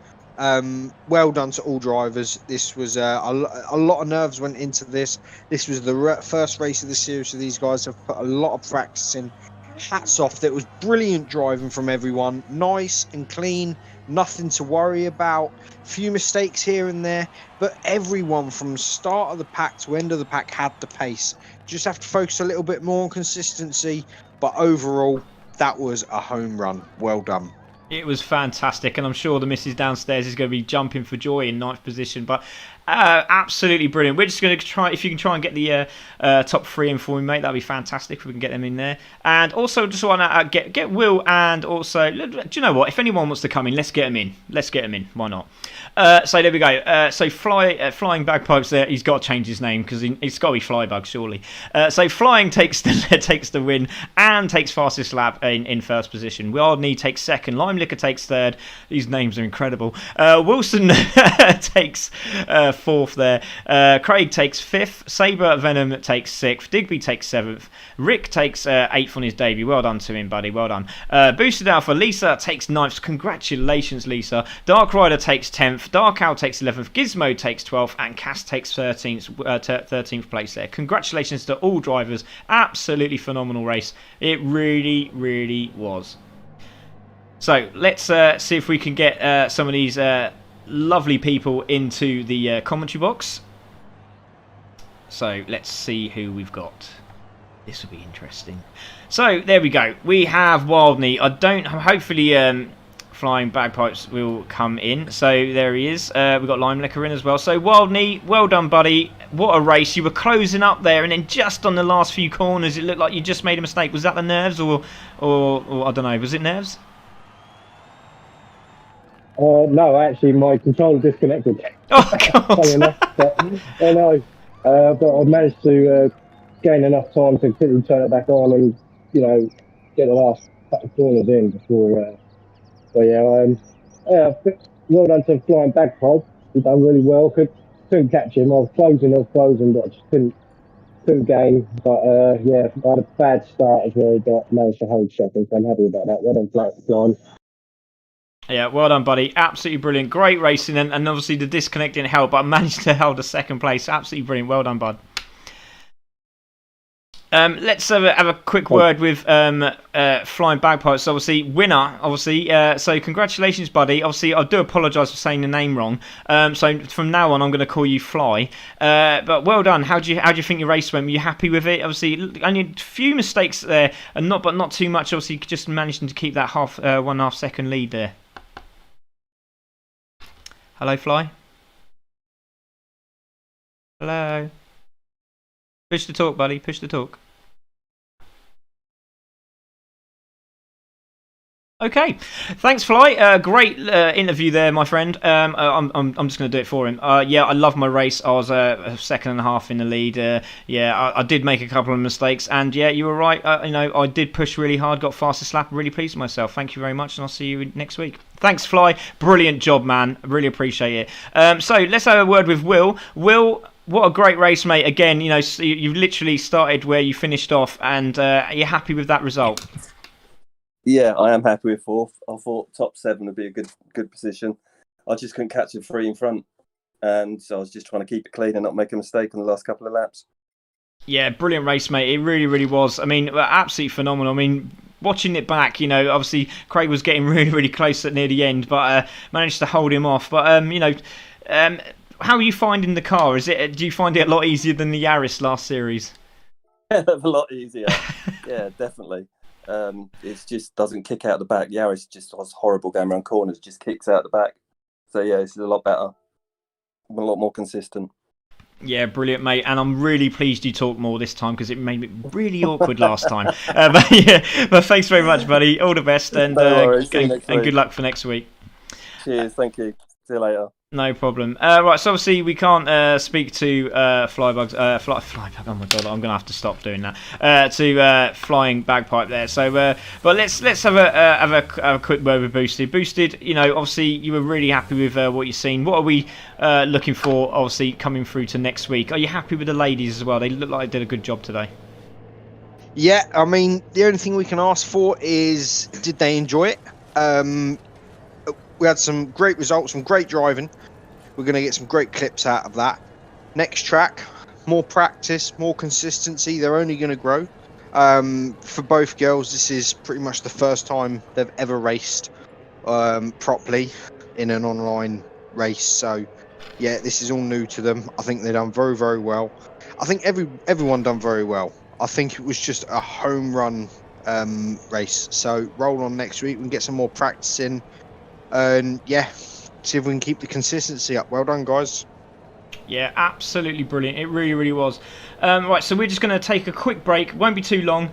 Speaker 2: well done to all drivers. This was a lot of nerves went into this. This was the first race of the series, so these guys have put a lot of practice in. Hats off. That was brilliant driving from everyone. Nice and clean, nothing to worry about. Few mistakes here and there, but everyone from start of the pack to end of the pack had the pace. Just have to focus a little bit more on consistency, but overall that was a home run. Well done.
Speaker 1: It was fantastic, and I'm sure the missus downstairs is going to be jumping for joy in 9th position. But absolutely brilliant. We're just going to try, if you can try and get the top 3 in for me, mate, that'd be fantastic if we can get them in there. And also just want to get Will, and also, do you know what? If anyone wants to come in, let's get them in. Let's get them in. Why not? So there we go. So Flying Bagpipes there. He's got to change his name because it's got to be Flybug, surely. So Flying takes the win and takes fastest lap in first position. Wildney takes second. Limelicker takes third. These names are incredible. Wilson takes 4th there. Craig takes 5th. Saber Venom takes 6th. Digby takes 7th. Rick takes 8th on his debut. Well done to him, buddy. Well done. Boosted Alpha, Lisa takes 9th. Congratulations, Lisa. Dark Rider takes 10th. Dark Owl takes 11th. Gizmo takes 12th. And Cass takes 13th place there. Congratulations to all drivers. Absolutely phenomenal race. It really, really was. So let's see if we can get some of these lovely people into the commentary box. So let's see who we've got. This will be interesting. So there we go. We have Wildney. Hopefully Flying Bagpipes will come in. So there he is. We've got Limelicker in as well. So Wildney, well done, buddy. What a race. You were closing up there, and then just on the last few corners, it looked like you just made a mistake. Was that the nerves, or I don't know, was it nerves?
Speaker 3: No, actually, my controller disconnected.
Speaker 1: Oh, God.
Speaker 3: Funny enough, but I managed to gain enough time to quickly turn it back on and, get the last couple of corners in before. Well done to Flying Bagpipe. He done really well. Couldn't catch him. I was closing, but I just couldn't gain. But I had a bad start as well, but managed to hold second, so I'm happy about that. Well done, Flying.
Speaker 1: Yeah, well done, buddy. Absolutely brilliant. Great racing, and obviously the disconnect didn't help, but I managed to hold a second place. Absolutely brilliant. Well done, bud. Let's have a quick word with Flying Bagpipes. Obviously, winner. Obviously, so congratulations, buddy. Obviously, I do apologise for saying the name wrong. So from now on, I'm going to call you Fly. But well done. How do you think your race went? Were you happy with it? Obviously, only a few mistakes there, but not too much. Obviously, just managing to keep that 1.5 second lead there. Hello, Fly. Hello. Push to talk, buddy. Push to talk. Okay, thanks, Fly. Great interview there, my friend. I'm just going to do it for him. Yeah, I love my race. I was a second and a half in the lead. I did make a couple of mistakes, and yeah, you were right. I did push really hard, got fastest lap. Really pleased with myself. Thank you very much, and I'll see you next week. Thanks, Fly. Brilliant job, man. Really appreciate it. So let's have a word with Will. Will, what a great race, mate. Again, you've literally started where you finished off, and you're happy with that result.
Speaker 4: Yeah, I am happy with 4th. I thought top 7 would be a good position. I just couldn't catch a 3 in front, and so I was just trying to keep it clean and not make a mistake on the last couple of laps. Yeah,
Speaker 1: brilliant race, mate. It really, really was. I mean, absolutely phenomenal. I mean, watching it back, obviously Craig was getting really, really close at near the end, but managed to hold him off. But how are you finding the car? Do you find it a lot easier than the Yaris last series?
Speaker 4: A lot easier. Yeah, definitely. It just doesn't kick out the back. Yaris just was horrible going around corners, just kicks out the back. So yeah, it's a lot better, a lot more consistent.
Speaker 1: Yeah, brilliant, mate. And I'm really pleased you talked more this time because it made it really awkward last time. But thanks very much, buddy. All the best, and good luck for next week.
Speaker 4: Cheers, thank you. See you later.
Speaker 1: No problem. Right, so obviously we can't speak to Flybug. Oh my god, I'm gonna have to stop doing that. To Flying Bagpipe there. So, but let's have a quick word with Boosted. Boosted, obviously you were really happy with what you've seen. What are we looking for? Obviously coming through to next week. Are you happy with the ladies as well? They look like they did a good job today.
Speaker 2: Yeah, I mean the only thing we can ask for is did they enjoy it? We had some great results, some great driving. We're going to get some great clips out of that. Next track, more practice, more consistency. They're only going to grow. For both girls, this is pretty much the first time they've ever raced properly in an online race. So, yeah, this is all new to them. I think they've done very, very well. I think everyone done very well. I think it was just a home run race. So, roll on next week. We can get some more practice in. And yeah, see if we can keep the consistency up. Well done, guys.
Speaker 1: Yeah, absolutely brilliant. It really, really was. Right, so we're just going to take a quick break. Won't be too long.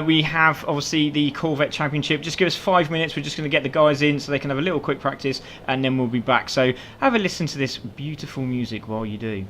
Speaker 1: We have, obviously, the Corvette Championship. Just give us 5 minutes. We're just going to get the guys in so they can have a little quick practice, and then we'll be back. So have a listen to this beautiful music while you do.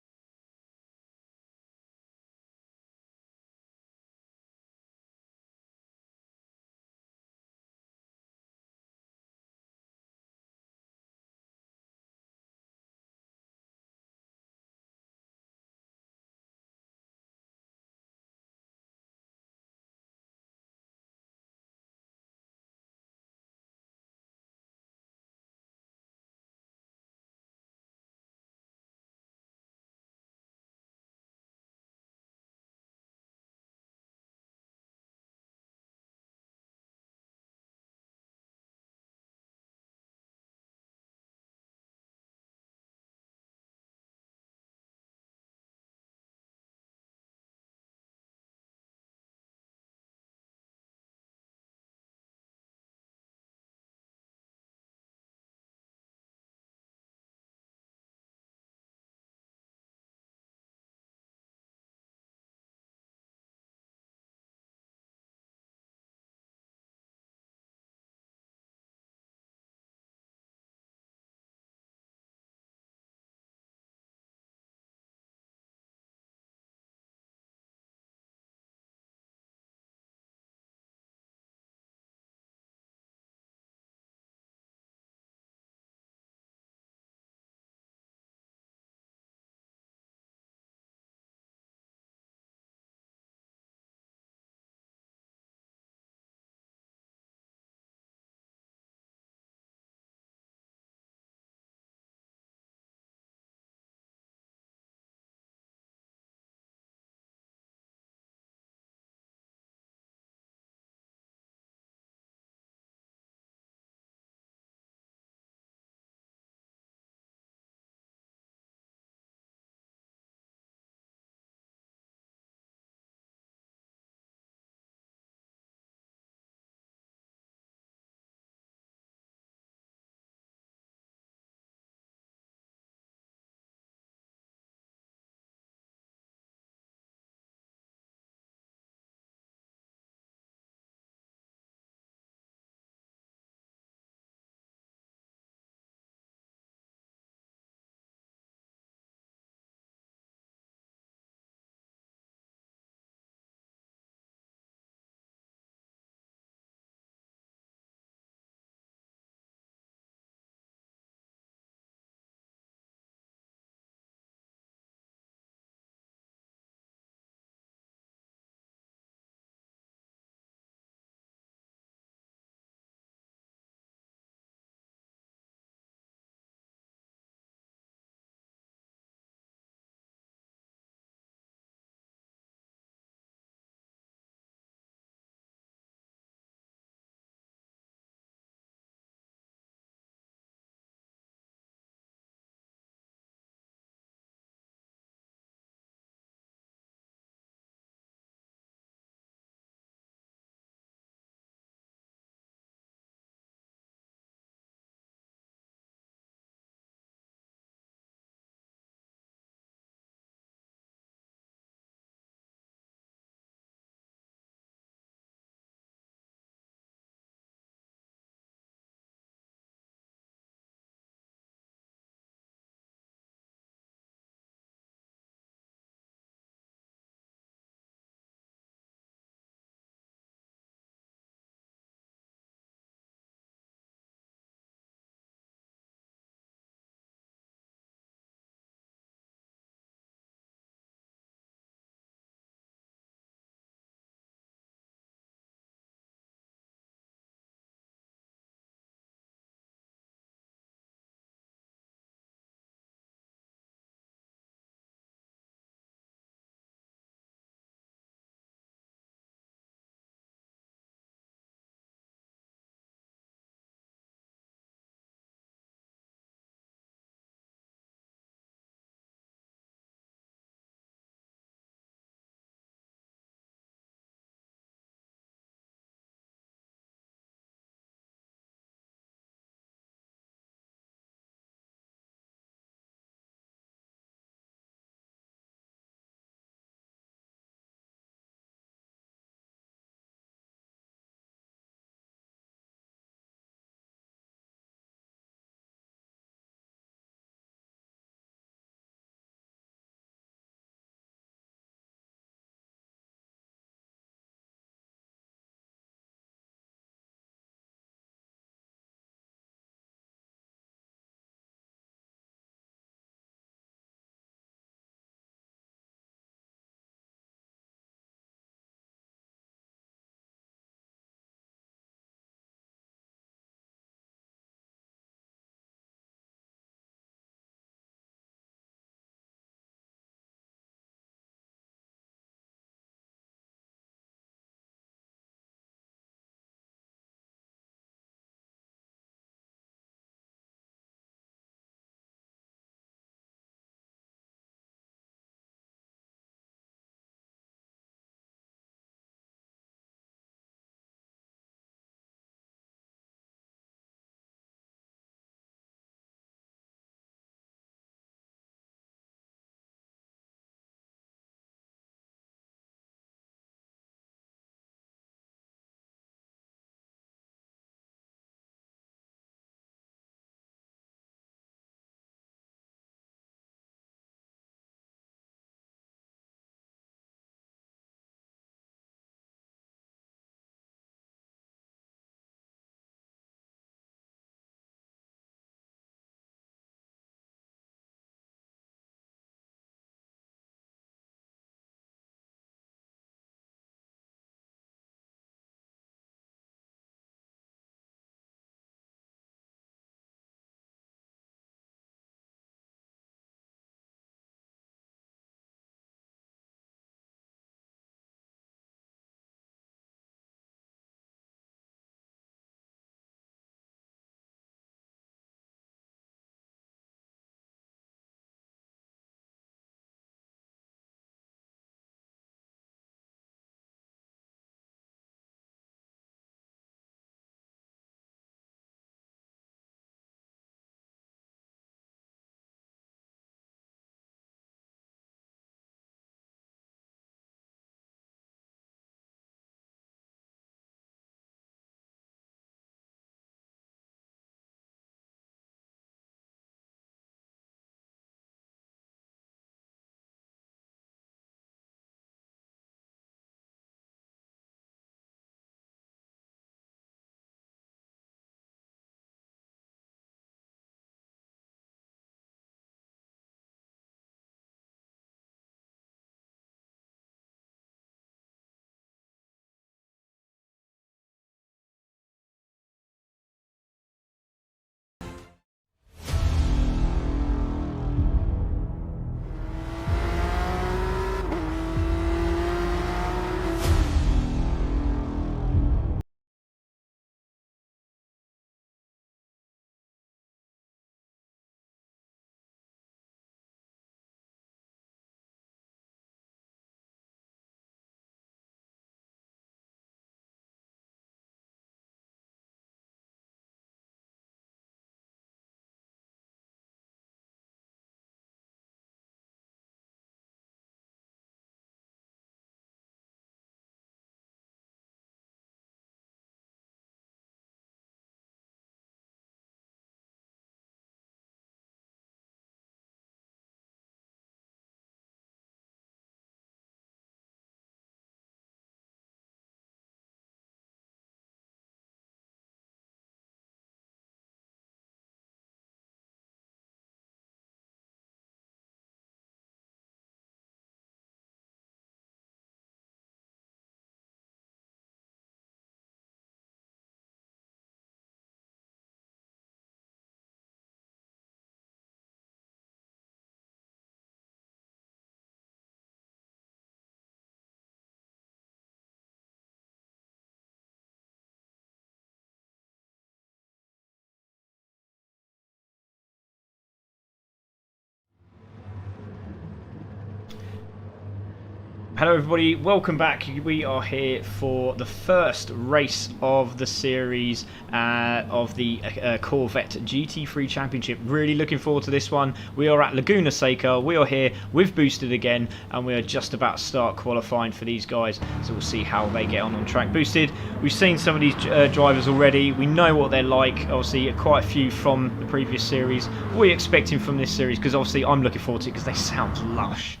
Speaker 1: Hello everybody, welcome back. We are here for the first race of the series of the Corvette GT3 Championship. Really looking forward to this one. We are at Laguna Seca, we are here with Boosted again, and we are just about to start qualifying for these guys, so we'll see how they get on track. Boosted, we've seen some of these drivers already, we know what they're like, obviously quite a few from the previous series. What are you expecting from this series? Because obviously I'm looking forward to it because they sound lush.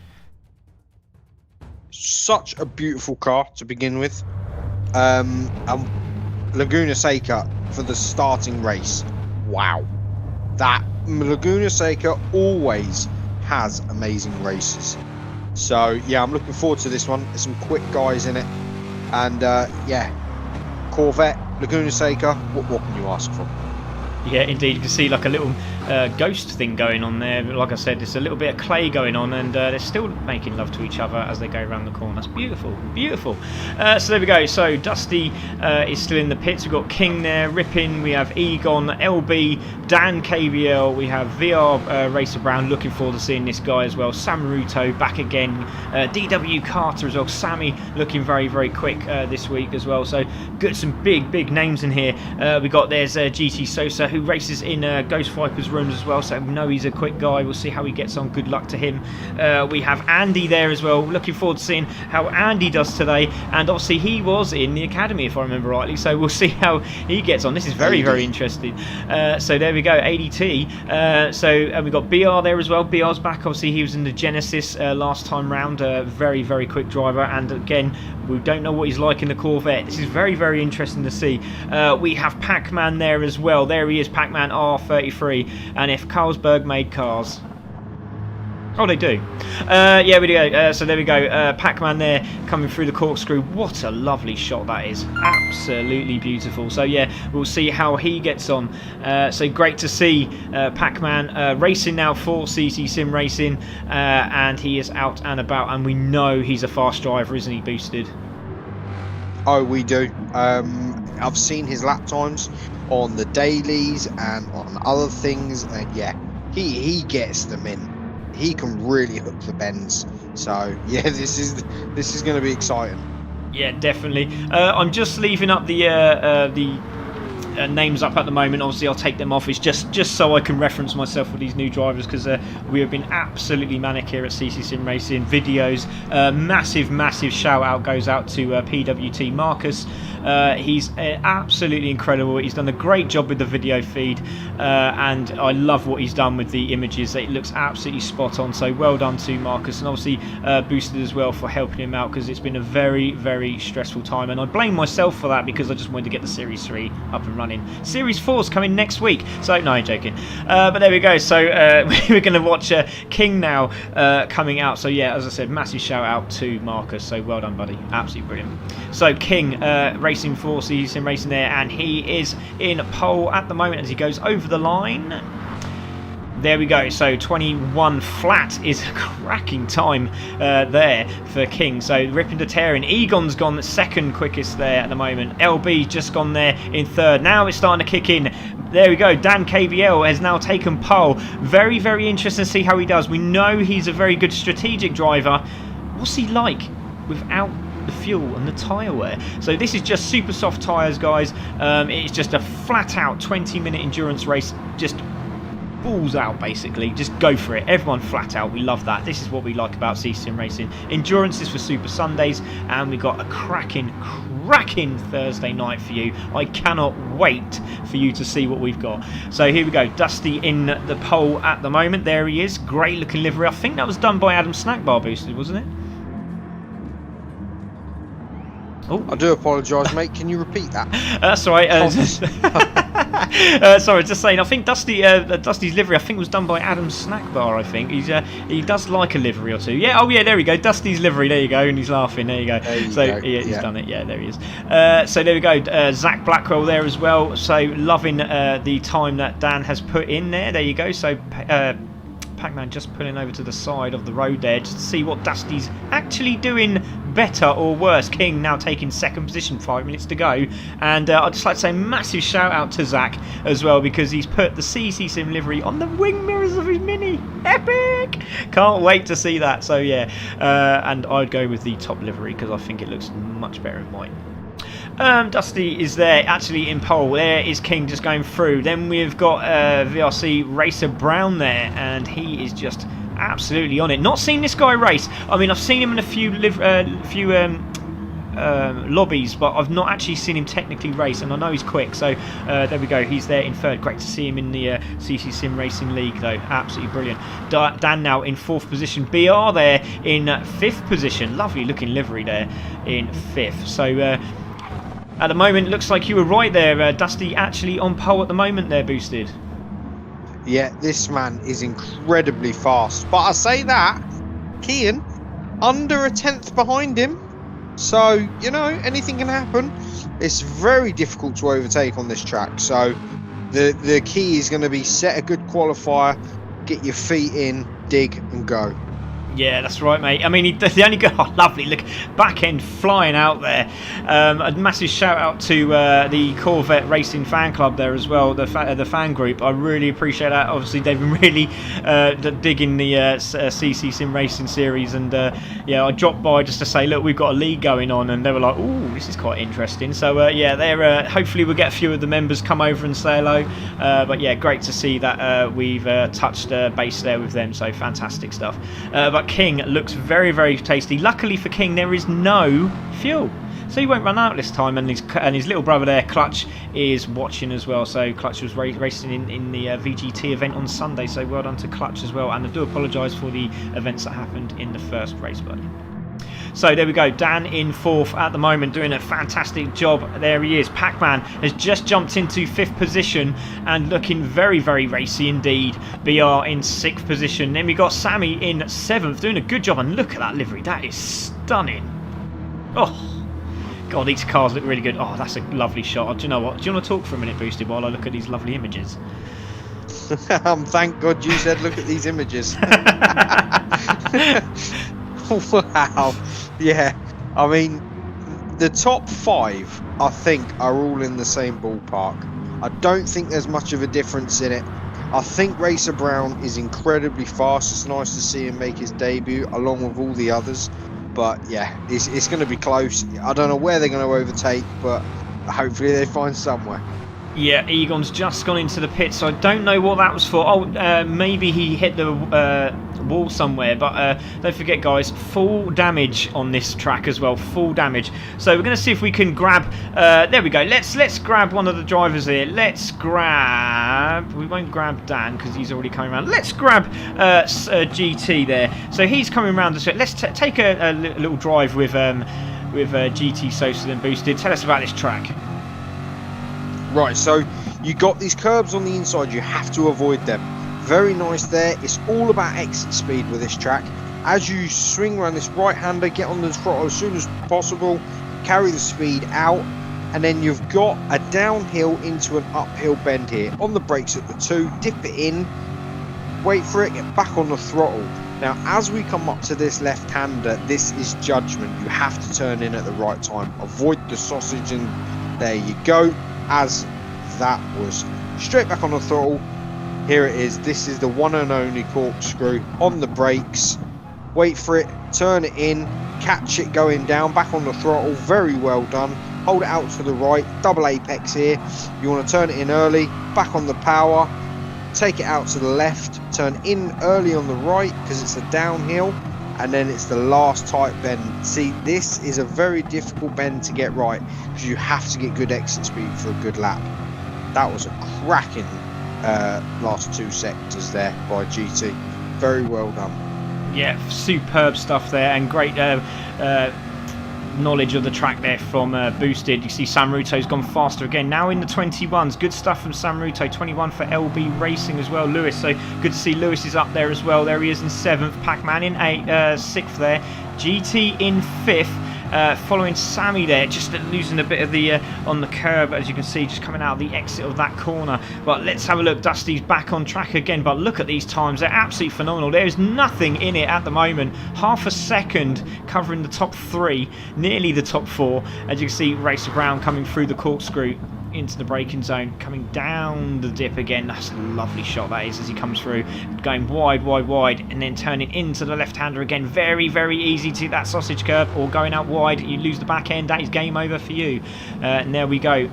Speaker 2: Such a beautiful car to begin with. And Laguna Seca for the starting race. Wow. That Laguna Seca always has amazing races. So yeah, I'm looking forward to this one. There's some quick guys in it. And yeah, Corvette, Laguna Seca, what can you ask for?
Speaker 1: Yeah, indeed. You can see like a little ghost thing going on there. Like I said, there's a little bit of clay going on, and they're still making love to each other as they go around the corner. That's beautiful, beautiful. So there we go. So Dusty is still in the pits. We've got King there, Rippin. We have Egon, LB, Dan KBL. We have VR Racer Brown. Looking forward to seeing this guy as well. Samaruto back again. DW Carter as well. Sammy looking very, very quick this week as well. So got some big names in here. We got there's GT Sosa, who races in Ghost Viper's rooms as well, so we know he's a quick guy. We'll see how he gets on. Good luck to him. We have Andy there as well. Looking forward to seeing how Andy does today, and obviously he was in the academy if I remember rightly, so we'll see how he gets on. This is very interesting. So there we go, ADT. So we've got BR there as well. BR's back. Obviously he was in the Genesis last time round. Very quick driver, and again we don't know what he's like in the Corvette. This is very interesting to see. We have Pac-Man there as well. There he is, Pac-Man R33. And if Carlsberg made cars, oh they do. Yeah, we do. So there we go. Pac-Man there coming through the corkscrew. What a lovely shot that is. Absolutely beautiful. So yeah, we'll see how he gets on. So great to see Pac-Man racing now for CC Sim Racing, and he is out and about, and we know he's a fast driver, isn't he, Boosted?
Speaker 2: Oh, we do. I've seen his lap times on the dailies and on other things, and yeah, he gets them in. He can really hook the bends. So yeah, this is going to be exciting.
Speaker 1: Yeah, definitely. I'm just leaving up the names up at the moment. Obviously I'll take them off. It's just so I can reference myself with these new drivers, because we have been absolutely manic here at CC Sim Racing. Videos, massive shout out goes out to PWT Marcus. He's absolutely incredible. He's done a great job with the video feed, and I love what he's done with the images. It looks absolutely spot on, so well done to Marcus, and obviously Boosted as well for helping him out, because it's been a very stressful time, and I blame myself for that because I just wanted to get the Series 3 up and running. Series 4's coming next week, so no, I'm joking. But there we go. So we're going to watch King now coming out. So yeah, as I said, massive shout out to Marcus. So well done, buddy. Absolutely brilliant. So King racing for CC Sim Racing there, and he is in pole at the moment as he goes over the line. There we go. So 21 flat is a cracking time there for King. So ripping to tearing. Egon's gone second quickest there at the moment. LB just gone there in third. Now it's starting to kick in. There we go. Dan KBL has now taken pole. Very interesting to see how he does. We know he's a very good strategic driver. What's he like without the fuel and the tyre wear? So this is just super soft tyres, guys. It's just a flat out 20-minute endurance race. Just balls out, basically. Just go for it. Everyone flat out. We love that. This is what we like about CC Sim Racing. Endurance is for Super Sundays, and we got a cracking Thursday night for you. I cannot wait for you to see what we've got. So here we go. Dusty in the pole at the moment. There he is. Great looking livery. I think that was done by Adam Snackbar, Boosted, wasn't it? Oh,
Speaker 2: I do apologise, mate. Can you repeat that?
Speaker 1: That's all right. Sorry, just saying. I think Dusty's livery, I think, was done by Adam Snackbar. I think he does like a livery or two. Yeah. Oh yeah. There we go. Dusty's livery. There you go. And he's laughing. There you go. He's done it. Yeah. There he is. So there we go. Zach Blackwell there as well. So loving the time that Dan has put in there. There you go. So Pac-Man just pulling over to the side of the road there just to see what Dusty's actually doing better or worse. King now taking second position, 5 minutes to go. And I'd just like to say massive shout out to Zach as well, because he's put the CC Sim livery on the wing mirrors of his Mini. Epic! Can't wait to see that. So yeah, and I'd go with the top livery because I think it looks much better in mine. Dusty is there actually in pole. There is King just going through. Then we've got VRC Racer Brown there, and he is just absolutely on it. Not seen this guy race. I mean, I've seen him in a few lobbies, but I've not actually seen him technically race, and I know he's quick. So there we go. He's there in third. Great to see him in the CC Sim Racing League, though. Absolutely brilliant. Dan now in fourth position. BR there in fifth position. Lovely looking livery there in fifth. So at the moment, looks like you were right there, Dusty, actually on pole at the moment there, Boosted.
Speaker 2: Yeah, this man is incredibly fast. But I say that, Kian, under a tenth behind him. So, you know, anything can happen. It's very difficult to overtake on this track. So the key is going to be set a good qualifier, get your feet in, dig and go.
Speaker 1: Yeah, that's right, mate. I mean, the only guy, oh, lovely, look, back end flying out there. A massive shout out to the Corvette Racing fan club there as well, the fan group. I really appreciate that. Obviously, they've been really digging the CC Sim Racing series, and yeah, I dropped by just to say, look, we've got a league going on, and they were like, ooh, this is quite interesting. So yeah, they're hopefully we'll get a few of the members come over and say hello. But yeah, great to see that we've touched base there with them. So fantastic stuff. But King looks very, very tasty. Luckily for King, there is no fuel, so he won't run out this time. And his little brother there, Clutch, is watching as well. So Clutch was racing in the VGT event on Sunday. So well done to Clutch as well. And I do apologise for the events that happened in the first race, buddy. So there we go, Dan in fourth at the moment, doing a fantastic job. There he is. Pac-Man has just jumped into fifth position and looking very, very racy indeed. BR in sixth position. Then we got Sammy in seventh, doing a good job. And look at that livery, that is stunning. Oh, God, these cars look really good. Oh, that's a lovely shot. Do you know what? Do you want to talk for a minute, Boosted, while I look at these lovely images?
Speaker 2: Thank God you said look at these images. Wow. Yeah, I mean, the top five, I think, are all in the same ballpark. I don't think there's much of a difference in it. I think Racer Brown is incredibly fast. It's nice to see him make his debut along with all the others. But yeah, it's going to be close. I don't know where they're going to overtake, but hopefully they find somewhere.
Speaker 1: Yeah, Egon's just gone into the pit, so I don't know what that was for. Oh, maybe he hit the wall somewhere, but don't forget, guys, full damage on this track as well, full damage. So we're going to see if we can grab, there we go, let's grab one of the drivers here. Let's grab, we won't grab Dan because he's already coming around. Let's grab GT there. So he's coming around this way. Let's take a little drive with GT Sosa and Boosted. Tell us about this track.
Speaker 2: Right, so you got these curbs on the inside, you have to avoid them. Very nice there. It's all about exit speed with this track. As you swing around this right-hander, get on the throttle as soon as possible, carry the speed out, and then you've got a downhill into an uphill bend here. On the brakes at the 2, dip it in, wait for it, get back on the throttle. Now, as we come up to this left-hander, this is judgment. You have to turn in at the right time. Avoid the sausage, and there you go. As that was straight back on the throttle. Here it is. This is the one and only corkscrew on the brakes. Wait for it, turn it in, catch it going down, back on the throttle. Very well done. Hold it out to the right, double apex here. You want to turn it in early, back on the power, take it out to the left, turn in early on the right because it's a downhill, and then it's the last tight bend. See, this is a very difficult bend to get right because you have to get good exit speed for a good lap. That was a cracking last two sectors there by GT. Very well done.
Speaker 1: Yeah, superb stuff there, and great knowledge of the track there from Boosted. You see Sam Ruto's gone faster again, now in the 21s. Good stuff from Sam Ruto. 21 for LB Racing as well. Lewis, so good to see Lewis is up there as well. There he is in 7th. Pac-Man in 6th there. GT in 5th. following Sammy there, just losing a bit of the on the curb, as you can see, just coming out of the exit of that corner. But let's have a look. Dusty's back on track again, but look at these times. They're absolutely phenomenal. There is nothing in it at the moment. Half a second covering the top 3, nearly the top 4. As you can see, Racer Brown coming through the corkscrew into the braking zone, coming down the dip again. That's a lovely shot, that is, as he comes through, going wide, and then turning into the left-hander again. Very, very easy to that sausage curb, or going out wide, you lose the back end. That is game over for you. And there we go.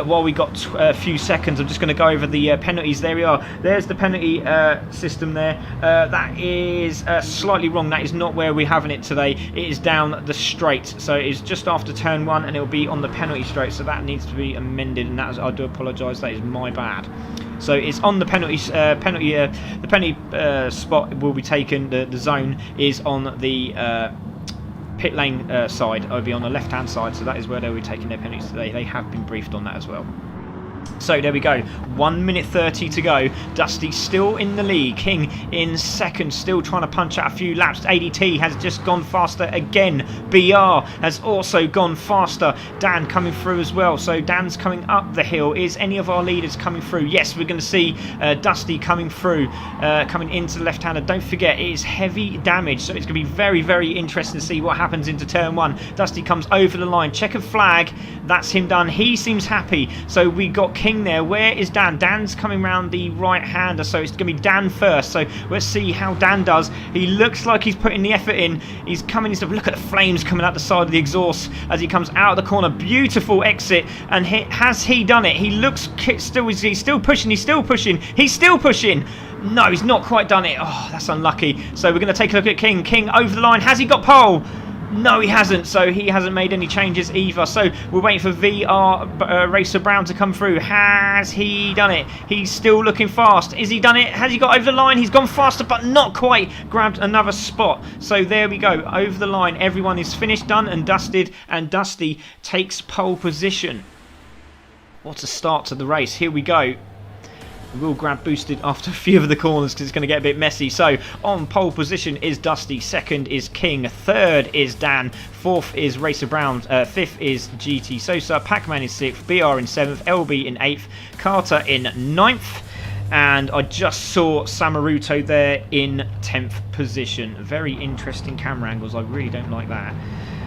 Speaker 1: While we got a few seconds, I'm just going to go over the penalties. There we are. There's the penalty system there. That is slightly wrong. That is not where we're having it today. It is down the straight, so it's just after turn 1, and it'll be on the penalty straight, so that needs to be amended. And that is, I do apologise, that is my bad. So it's on the penalty spot will be taken. The zone is on the pit lane side. It'll be on the left hand side, so that is where they'll be taking their penalties today. They have been briefed on that as well. So there we go, 1 minute 30 to go. Dusty still in the lead, King in second, still trying to punch out a few laps. ADT has just gone faster again. BR has also gone faster. Dan coming through as well, so Dan's coming up the hill. Is any of our leaders coming through? Yes, we're going to see Dusty coming through, coming into the left-hander. Don't forget, it is heavy damage, so it's going to be very, very interesting to see what happens into turn 1. Dusty comes over the line, checkered flag, that's him done. He seems happy, so we got King there. Where is Dan? Dan's coming round the right-hander, so it's going to be Dan first. So let's see how Dan does. He looks like he's putting the effort in. He's coming. Look at the flames coming out the side of the exhaust as he comes out of the corner. Beautiful exit. And has he done it? He looks still. He's still pushing. He's still pushing. He's still pushing. No, he's not quite done it. Oh, that's unlucky. So we're going to take a look at King. King over the line. Has he got pole? No, he hasn't, so he hasn't made any changes either. So we're waiting for VR Racer Brown to come through. Has he done it? He's still looking fast. Is he done it? Has he got over the line? He's gone faster, but not quite. Grabbed another spot. So there we go, over the line. Everyone is finished, done and dusted, and Dusty takes pole position. What a start to the race. Here we go. We will grab boosted after a few of the corners because it's going to get a bit messy. So on pole position is Dusty, second is King, third is Dan, fourth is Racer Brown, fifth is GT Sosa, Pac-Man in sixth, BR in seventh, LB in eighth, Carter in ninth, and I just saw Samaruto there in 10th position. Very interesting camera angles, I really don't like that.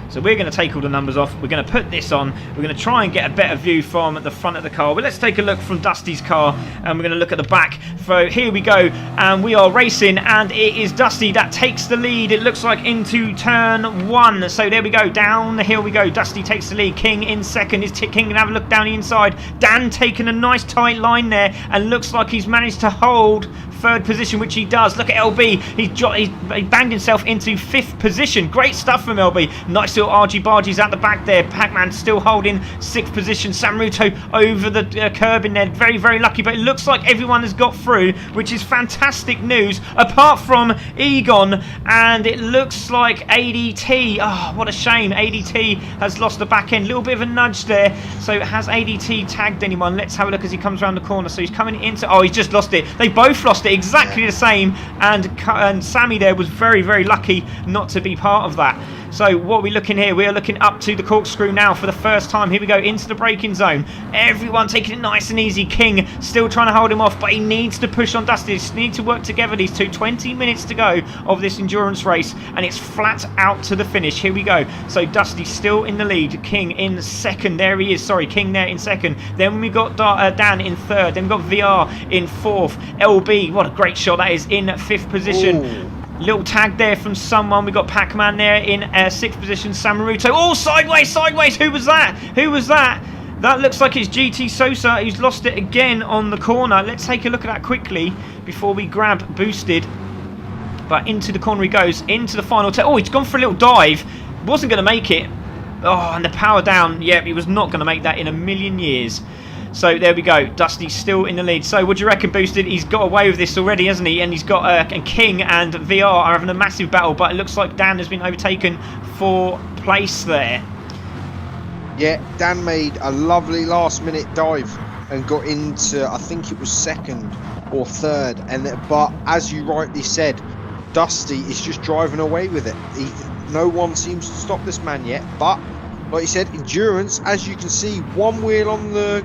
Speaker 1: So we're going to take all the numbers off. We're going to put this on. We're going to try and get a better view from the front of the car. But let's take a look from Dusty's car, and we're going to look at the back. So here we go, and we are racing, and it is Dusty that takes the lead. It looks like into turn 1. So there we go, down the hill we go. Dusty takes the lead. King in second. Is King going to have a look down the inside? Dan taking a nice tight line there, and looks like he's managed to hold third position, which he does. Look at LB. He banged himself into 5th position. Great stuff from LB. Nice little argy-bargies at the back there. Pac-Man still holding 6th position. Samaruto over the curb in there. Very, very lucky, but it looks like everyone has got through, which is fantastic news, apart from Egon, and it looks like ADT. Oh, what a shame. ADT has lost the back end. Little bit of a nudge there. So has ADT tagged anyone? Let's have a look as he comes around the corner. So he's coming into... Oh, he's just lost it. They both lost it. Exactly the same, and Sammy there was very, very lucky not to be part of that. So what are we looking here? We are looking up to the corkscrew now for the first time. Here we go, into the braking zone. Everyone taking it nice and easy. King still trying to hold him off, but he needs to push on Dusty. They need to work together, these two. 20 minutes to go of this endurance race, and it's flat out to the finish. Here we go. So Dusty still in the lead. King in second. There he is. Sorry, King there in second. Then we got Dan in third. Then we've got VR in fourth. LB, what a great shot that is, in 5th position. Ooh. Little tag there from someone. We got Pac-Man there in 6th position. Samaruto. Oh, sideways. Who was that? That looks like it's GT Sosa. He's lost it again on the corner. Let's take a look at that quickly before we grab boosted. But into the corner he goes. Into the final. Oh, he's gone for a little dive. Wasn't going to make it. Oh, and the power down. Yep, he was not going to make that in a million years. So there we go. Dusty's still in the lead. So what do you reckon, Boosted? He's got away with this already, hasn't he? And he's got King and VR are having a massive battle, but it looks like Dan has been overtaken for place there.
Speaker 2: Yeah, Dan made a lovely last-minute dive and got into, I think it was 2nd or 3rd. But as you rightly said, Dusty is just driving away with it. No one seems to stop this man yet. But like you said, endurance. As you can see, one wheel on the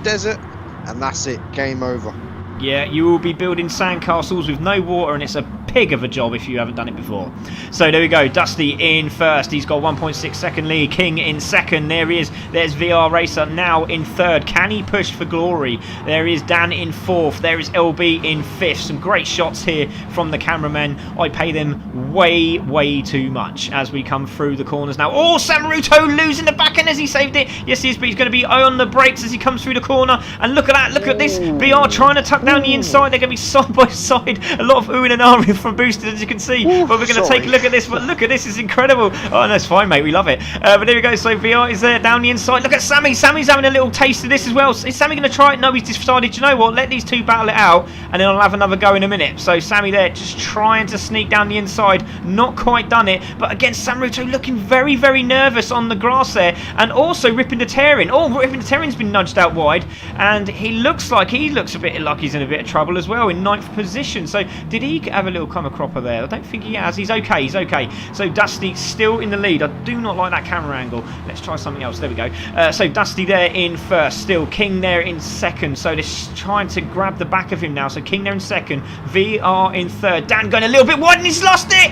Speaker 2: desert, and that's it. Game over.
Speaker 1: Yeah, you will be building sandcastles with no water, and it's a pig of a job if you haven't done it before. So there we go. Dusty in first. He's got 1.6 second lead. King in second. There he is. There's VR Racer now in third. Can he push for glory? There is Dan in fourth. There is LB in fifth. Some great shots here from the cameramen. I pay them way too much as we come through the corners now. Oh, Samaruto losing the back end as he saved it. Yes, he is, but he's going to be on the brakes as he comes through the corner. And look at that. Look at this. VR trying to tuck down the inside. They're going to be side by side. A lot of oohing and ahhing from Boosted, as you can see. But we're going to take a look at this. But look at this, it's incredible. Oh, that's fine, mate. We love it. But there we go. So VR is there down the inside. Look at Sammy. Sammy's having a little taste of this as well. Is Sammy going to try it? No, he's decided, you know what? Let these two battle it out, and then I'll have another go in a minute. So Sammy there, just trying to sneak down the inside. Not quite done it. But again, Samaruto looking very nervous on the grass there, and also Ripping the Tearing. Oh, Ripping the Tearing's been nudged out wide, and he looks a bit like he's in a bit of trouble as well, in 9th position. So did he have a little cropper there? I don't think he has. He's okay. So Dusty still in the lead. I do not like that camera angle. Let's try something else. There we go. So Dusty there in first. Still King there in second. So they're trying to grab the back of him now. So King there in second. VR in third. Dan going a little bit wide and he's lost it.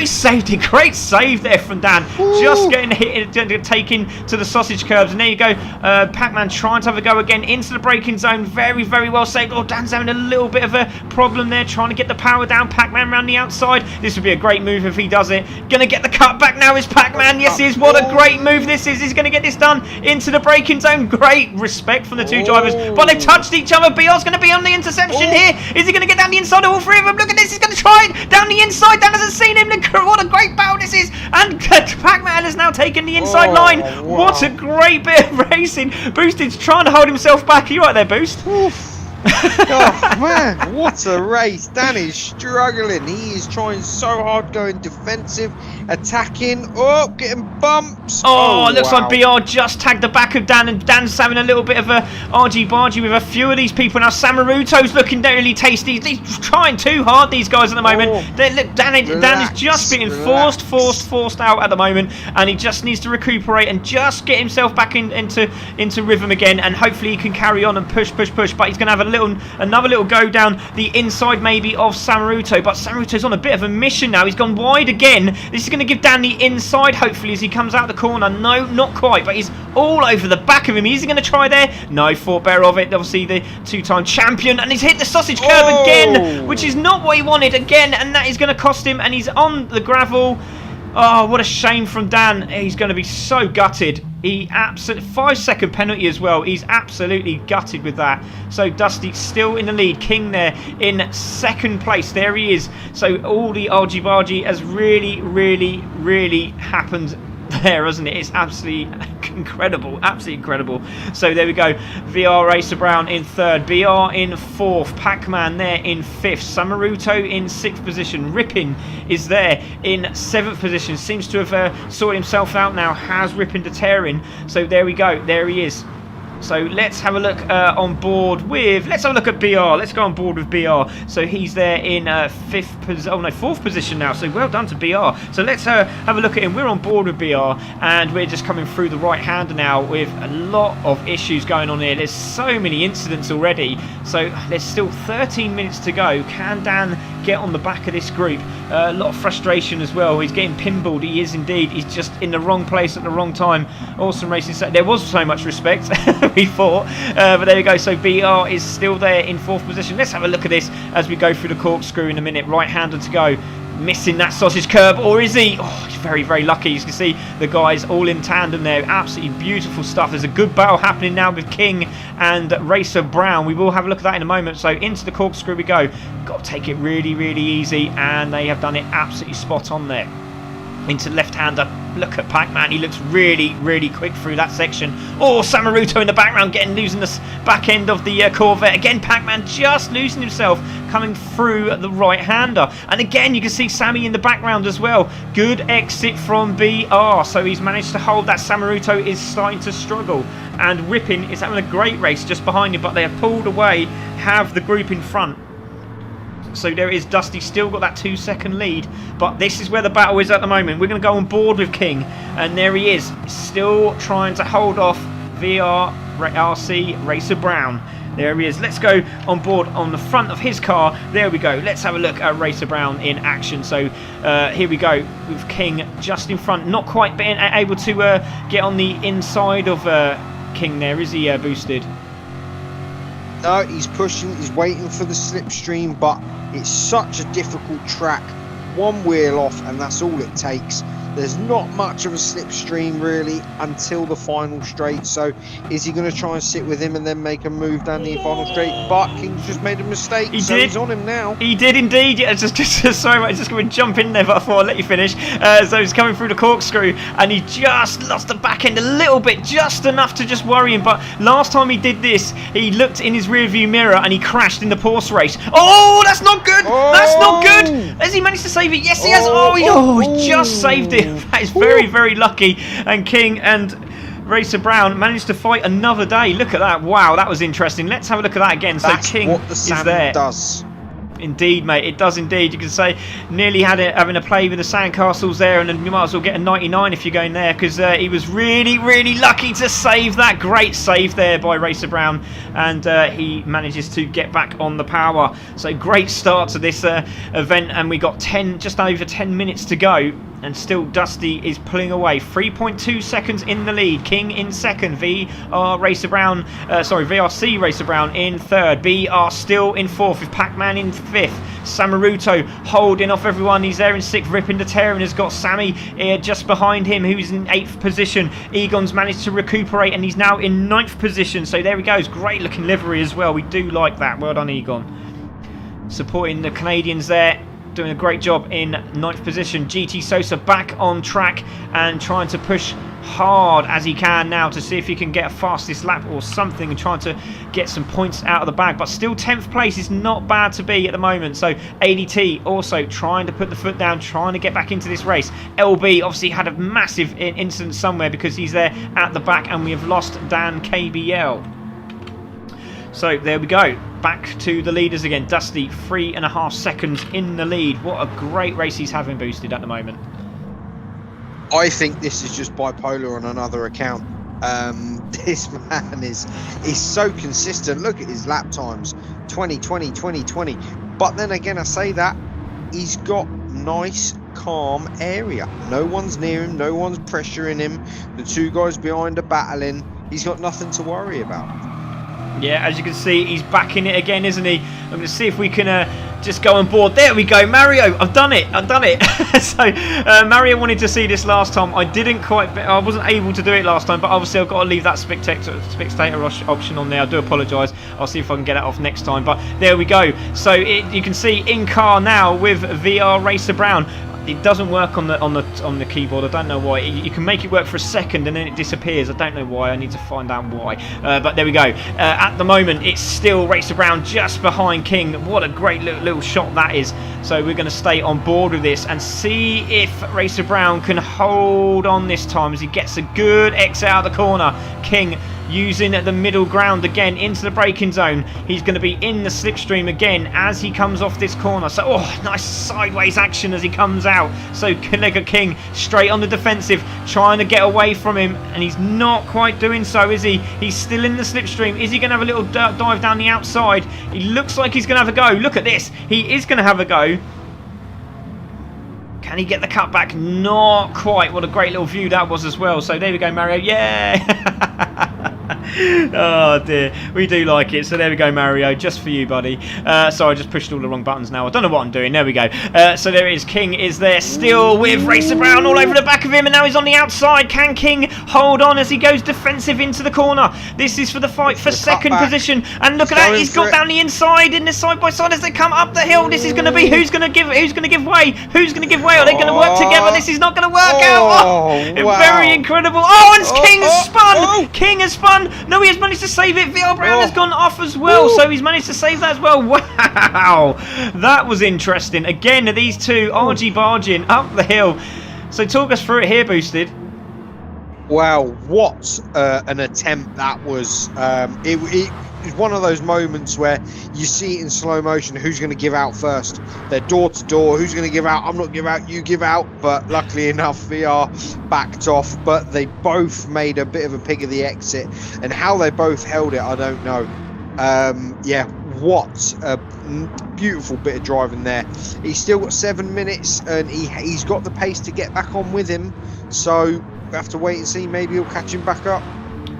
Speaker 1: He saved it. Great save there from Dan. Ooh. Just getting hit, taken to the sausage curbs. And there you go. Pac-Man trying to have a go again into the braking zone. Very well saved. Oh, Dan's having a little bit of a problem there, trying to get the power down. Pac-Man around the outside. This would be a great move if he does it. Gonna get the cut back now is Pac-Man. Yes, he is. What a great move this is. He's gonna get this done into the braking zone. Great respect from the two drivers. But they've touched each other. BR's gonna be on the interception here. Is he gonna get down the inside of all three of them? Look at this. He's gonna try it down the inside. Dan hasn't seen him. What a great battle this is. And Pac-Man has now taken the inside line. Wow. What a great bit of racing. Boosted's trying to hold himself back. Are you right there, Boost?
Speaker 2: Oh man, what a race. Dan is struggling. He is trying so hard, going defensive, attacking, getting bumps.
Speaker 1: Oh, it looks like BR just tagged the back of Dan, and Dan's having a little bit of a argy-bargy with a few of these people. Now Samaruto's looking really tasty. He's trying too hard, these guys, at the moment. Look, Dan is just being forced out at the moment, and he just needs to recuperate and just get himself back into rhythm again, and hopefully he can carry on and push. But he's going to have another little go down the inside maybe of Samaruto, but Samaruto's on a bit of a mission now. He's gone wide again. This is going to give Dan the inside hopefully as he comes out the corner. No, not quite, but he's all over the back of him. Is he going to try there? No, thought better of it. Obviously the two-time champion, and he's hit the sausage curb again, which is not what he wanted again, and that is going to cost him, and he's on the gravel. Oh, what a shame from Dan. He's going to be so gutted. He absolutely 5-second penalty as well. He's absolutely gutted with that. So Dusty still in the lead. King there in second place. There he is. So all the argy-bargy has really happened there, hasn't it? It's absolutely incredible. So there we go. VR Racer Brown in third, BR in fourth, Pac-Man there in fifth, Samaruto in 6th position, Rippin is there in 7th position. Seems to have sorted himself out now. Has Rippin the Tearing. So there we go. There he is. So let's have a look on board with. Let's have a look at BR. Let's go on board with BR. So he's there in 4th position now. So well done to BR. So let's have a look at him. We're on board with BR, and we're just coming through the right hander now with a lot of issues going on here. There's so many incidents already. So there's still 13 minutes to go. Can Dan get on the back of this group? A lot of frustration as well. He's getting pinballed. He is indeed. He's just in the wrong place at the wrong time. Awesome racing. There was so much respect. We thought, but there we go. So BR is still there in 4th position. Let's have a look at this as we go through the corkscrew in a minute. Right hander to go, missing that sausage curb, or is he? Oh, he's very lucky. You can see the guys all in tandem there. Absolutely beautiful stuff. There's a good battle happening now with King and Racer Brown. We will have a look at that in a moment. So into the corkscrew we go. Got to take it really easy, and they have done it absolutely spot on there. Into left-hander. Look at Pac-Man. He looks really quick through that section. Oh, Samaruto in the background losing the back end of the Corvette. Again, Pac-Man just losing himself coming through the right-hander. And again, you can see Sammy in the background as well. Good exit from BR. So he's managed to hold that. Samaruto is starting to struggle. And Rippin is having a great race just behind him, but they have pulled away, have the group in front. So there is Dusty, still got that 2-second lead, but this is where the battle is at the moment. We're going to go on board with King, and there he is, still trying to hold off VRC Racer Brown. There he is. Let's go on board on the front of his car. There we go. Let's have a look at Racer Brown in action. So here we go with King just in front. Not quite being able to get on the inside of King there. Is he boosted?
Speaker 2: No, he's pushing. He's waiting for the slipstream, but it's such a difficult track. One wheel off and that's all it takes. There's not much of a slipstream really until the final straight. So is he going to try and sit with him and then make a move down the final straight? But King's just made a mistake. He did. He's on him now.
Speaker 1: He did indeed. Yeah, sorry, I was just going to jump in there, but I thought I'd let you finish. So he's coming through the corkscrew and he just lost the back end a little bit, just enough to just worry him. But last time he did this, he looked in his rear view mirror and he crashed in the Porsche race. Oh, that's not good.
Speaker 2: Oh.
Speaker 1: That's not good. Has he managed to save it? Yes, he has. He just saved it. That is very, very lucky. And King and Racer Brown managed to fight another day. Look at that. Wow, that was interesting. Let's have a look at that again.
Speaker 2: That's
Speaker 1: so King
Speaker 2: what the
Speaker 1: is there.
Speaker 2: Does.
Speaker 1: Indeed, mate, it does indeed. You can say nearly having a play with the sandcastles there, and you might as well get a 99 if you're going there, because he was really, really lucky to save that. Great save there by Racer Brown, and he manages to get back on the power. So great start to this event, and we got just over 10 minutes to go. And still Dusty is pulling away. 3.2 seconds in the lead. King in second. VRC Racer Brown in third. BR still in fourth with Pac-Man in fifth. Samaruto holding off everyone. He's there in sixth, ripping the tear, and has got Sammy just behind him, who's in eighth position. Egon's managed to recuperate and he's now in ninth position. So there he goes. Great looking livery as well. We do like that. Well done, Egon. Supporting the Canadians there. Doing a great job in ninth position. GT Sosa back on track and trying to push hard as he can now to see if he can get a fastest lap or something, and trying to get some points out of the bag. But still 10th place is not bad to be at the moment. So ADT also trying to put the foot down, trying to get back into this race. LB obviously had a massive incident somewhere because he's there at the back, and we have lost Dan KBL. So there we go, back to the leaders again. Dusty 3.5 seconds in the lead. What a great race he's having boosted at the moment.
Speaker 2: I think this is just bipolar on another account. This man is so consistent. Look at his lap times, 20, 20, 20, 20. But then again, I say that, he's got nice, calm area. No one's near him, no one's pressuring him. The two guys behind are battling. He's got nothing to worry about.
Speaker 1: Yeah, as you can see, he's backing it again, isn't he? I'm going to see if we can just go on board. There we go, Mario. I've done it. So Mario wanted to see this last time. I wasn't able to do it last time, but obviously I've got to leave that spectator option on there. I do apologise. I'll see if I can get it off next time. But there we go. So you can see in car now with VR Racer Brown. It doesn't work on the keyboard. I don't know why. You can make it work for a second and then it disappears. I don't know why. I need to find out why. But there we go. At the moment, it's still Racer Brown just behind King. What a great little shot that is. So we're going to stay on board with this and see if Racer Brown can hold on this time as he gets a good exit out of the corner. King using the middle ground again into the braking zone. He's going to be in the slipstream again as he comes off this corner. So, nice sideways action as he comes out. So, Collega King straight on the defensive, trying to get away from him, and he's not quite doing so, is he? He's still in the slipstream. Is he going to have a little dive down the outside? He looks like he's going to have a go. Look at this. He is going to have a go. Can he get the cutback? Not quite. What a great little view that was as well. So there we go, Mario. Yeah! Oh dear, we do like it. So there we go, Mario, just for you, buddy. Sorry, I just pushed all the wrong buttons now. I don't know what I'm doing. There we go. So there it is. King is there still with Racer Brown all over the back of him, and now he's on the outside. Can King hold on as he goes defensive into the corner? This is for the fight for second position, and look at that. He's got down the inside in the side by side as they come up the hill. This is going to be who's going to give way? Who's going to give way? Are they going to work together? This is not going to work out. Wow. Very incredible. And King has spun. King has spun. No, he has managed to save it. VR Brown has gone off as well, so he's managed to save that as well. Wow, that was interesting. Again, these two argy-barging up the hill. So talk us through it here, Boosted.
Speaker 2: Wow, what an attempt that was. it's one of those moments where you see it in slow motion. Who's going to give out first? They're door to door. Who's going to give out? I'm not give out. You give out. But luckily enough, VR backed off. But they both made a bit of a pig of the exit, and how they both held it, I don't know. Yeah, what a beautiful bit of driving there. He's still got 7 minutes, and he's got the pace to get back on with him. So we have to wait and see. Maybe he'll catch him back up.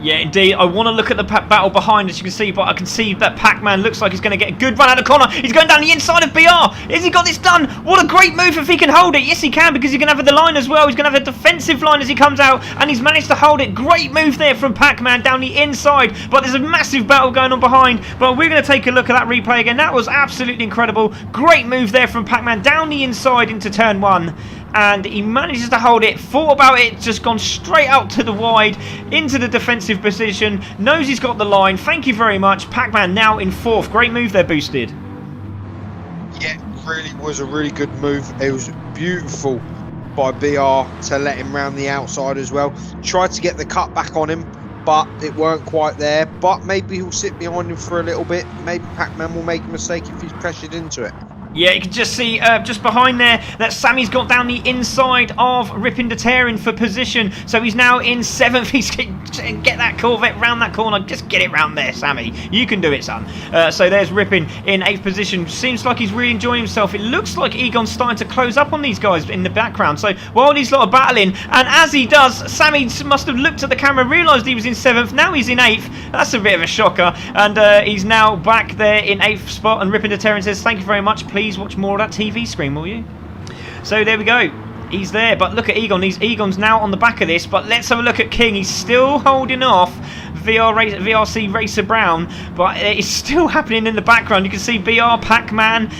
Speaker 1: Yeah, indeed. I want to look at the battle behind, as you can see, but I can see that Pac-Man looks like he's going to get a good run out of the corner. He's going down the inside of BR. Has he got this done? What a great move if he can hold it. Yes, he can, because he's going to have the line as well. He's going to have a defensive line as he comes out, and he's managed to hold it. Great move there from Pac-Man down the inside, but there's a massive battle going on behind. But we're going to take a look at that replay again. That was absolutely incredible. Great move there from Pac-Man down the inside into turn 1. And he manages to hold it, thought about it, just gone straight out to the wide, into the defensive position, knows he's got the line. Thank you very much. Pac-Man now in 4th. Great move there, Boosted.
Speaker 2: Yeah, really was a really good move. It was beautiful by BR to let him round the outside as well. Tried to get the cut back on him, but it weren't quite there. But maybe he'll sit behind him for a little bit. Maybe Pac-Man will make a mistake if he's pressured into it.
Speaker 1: Yeah, you can just see just behind there that Sammy's got down the inside of Rippin' the Tearin' for position. So he's now in 7th. He's get that Corvette round that corner. Just get it round there, Sammy. You can do it, son. So there's Rippin' in 8th position. Seems like he's really enjoying himself. It looks like Egon's starting to close up on these guys in the background. So while these lot are battling, and as he does, Sammy must have looked at the camera, realised he was in 7th. Now he's in 8th. That's a bit of a shocker. And he's now back there in 8th spot. And Rippin' the Tearin' says, thank you very much. Please watch more of that TV screen, will you? So there we go. He's there, but look at Egon. Egon's now on the back of this, but let's have a look at King. He's still holding off VRC Racer Brown, but it's still happening in the background. You can see BR Pac-Man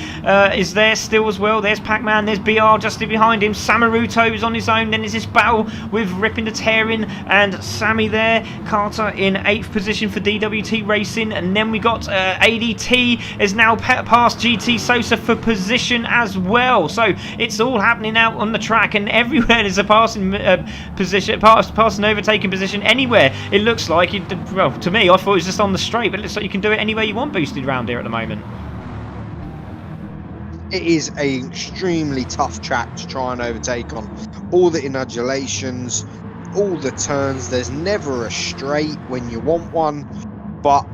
Speaker 1: is there still as well. There's Pac-Man, there's BR just behind him. Samaruto is on his own. Then there's this battle with Rippin' the Tearin' and Sammy there. Carter in 8th position for DWT Racing, and then we got ADT is now past GT Sosa for position as well. So it's all happening out on the track, and everywhere there's a passing position, passing overtaking position anywhere. It looks like it. Well, to me, I thought it was just on the straight, but it looks like you can do it anywhere you want Boosted round here at the moment.
Speaker 2: It is an extremely tough track to try and overtake on. All the inundulations, all the turns. There's never a straight when you want one, but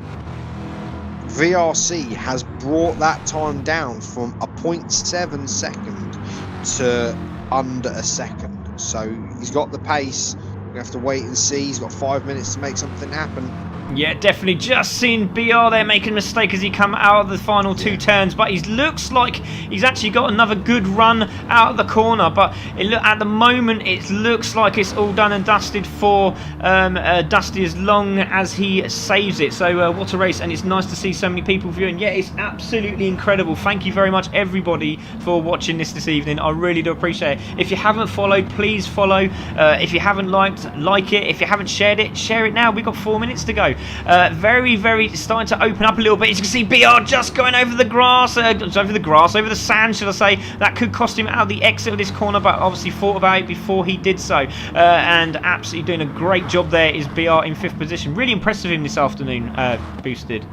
Speaker 2: VRC has brought that time down from a 0.7 second to under a second. So he's got the pace. We have to wait and see. He's got 5 minutes to make something happen.
Speaker 1: Yeah, definitely. Just seen BR there making a mistake as he come out of the final 2 turns, but he looks like he's actually got another good run out of the corner. But at the moment, it looks like it's all done and dusted for Dusty as long as he saves it. So what a race, and it's nice to see so many people viewing. Yeah, it's absolutely incredible. Thank you very much, everybody, for watching this evening. I really do appreciate it. If you haven't followed, please follow. If you haven't liked, like it. If you haven't shared it, share it now. We've got 4 minutes to go. Very starting to open up a little bit. As you can see, BR just going over the grass, over the sand, should I say. That could cost him out of the exit of this corner, but obviously thought about it before he did so. And absolutely doing a great job there is BR in 5th position. Really impressive him this afternoon, Boosted.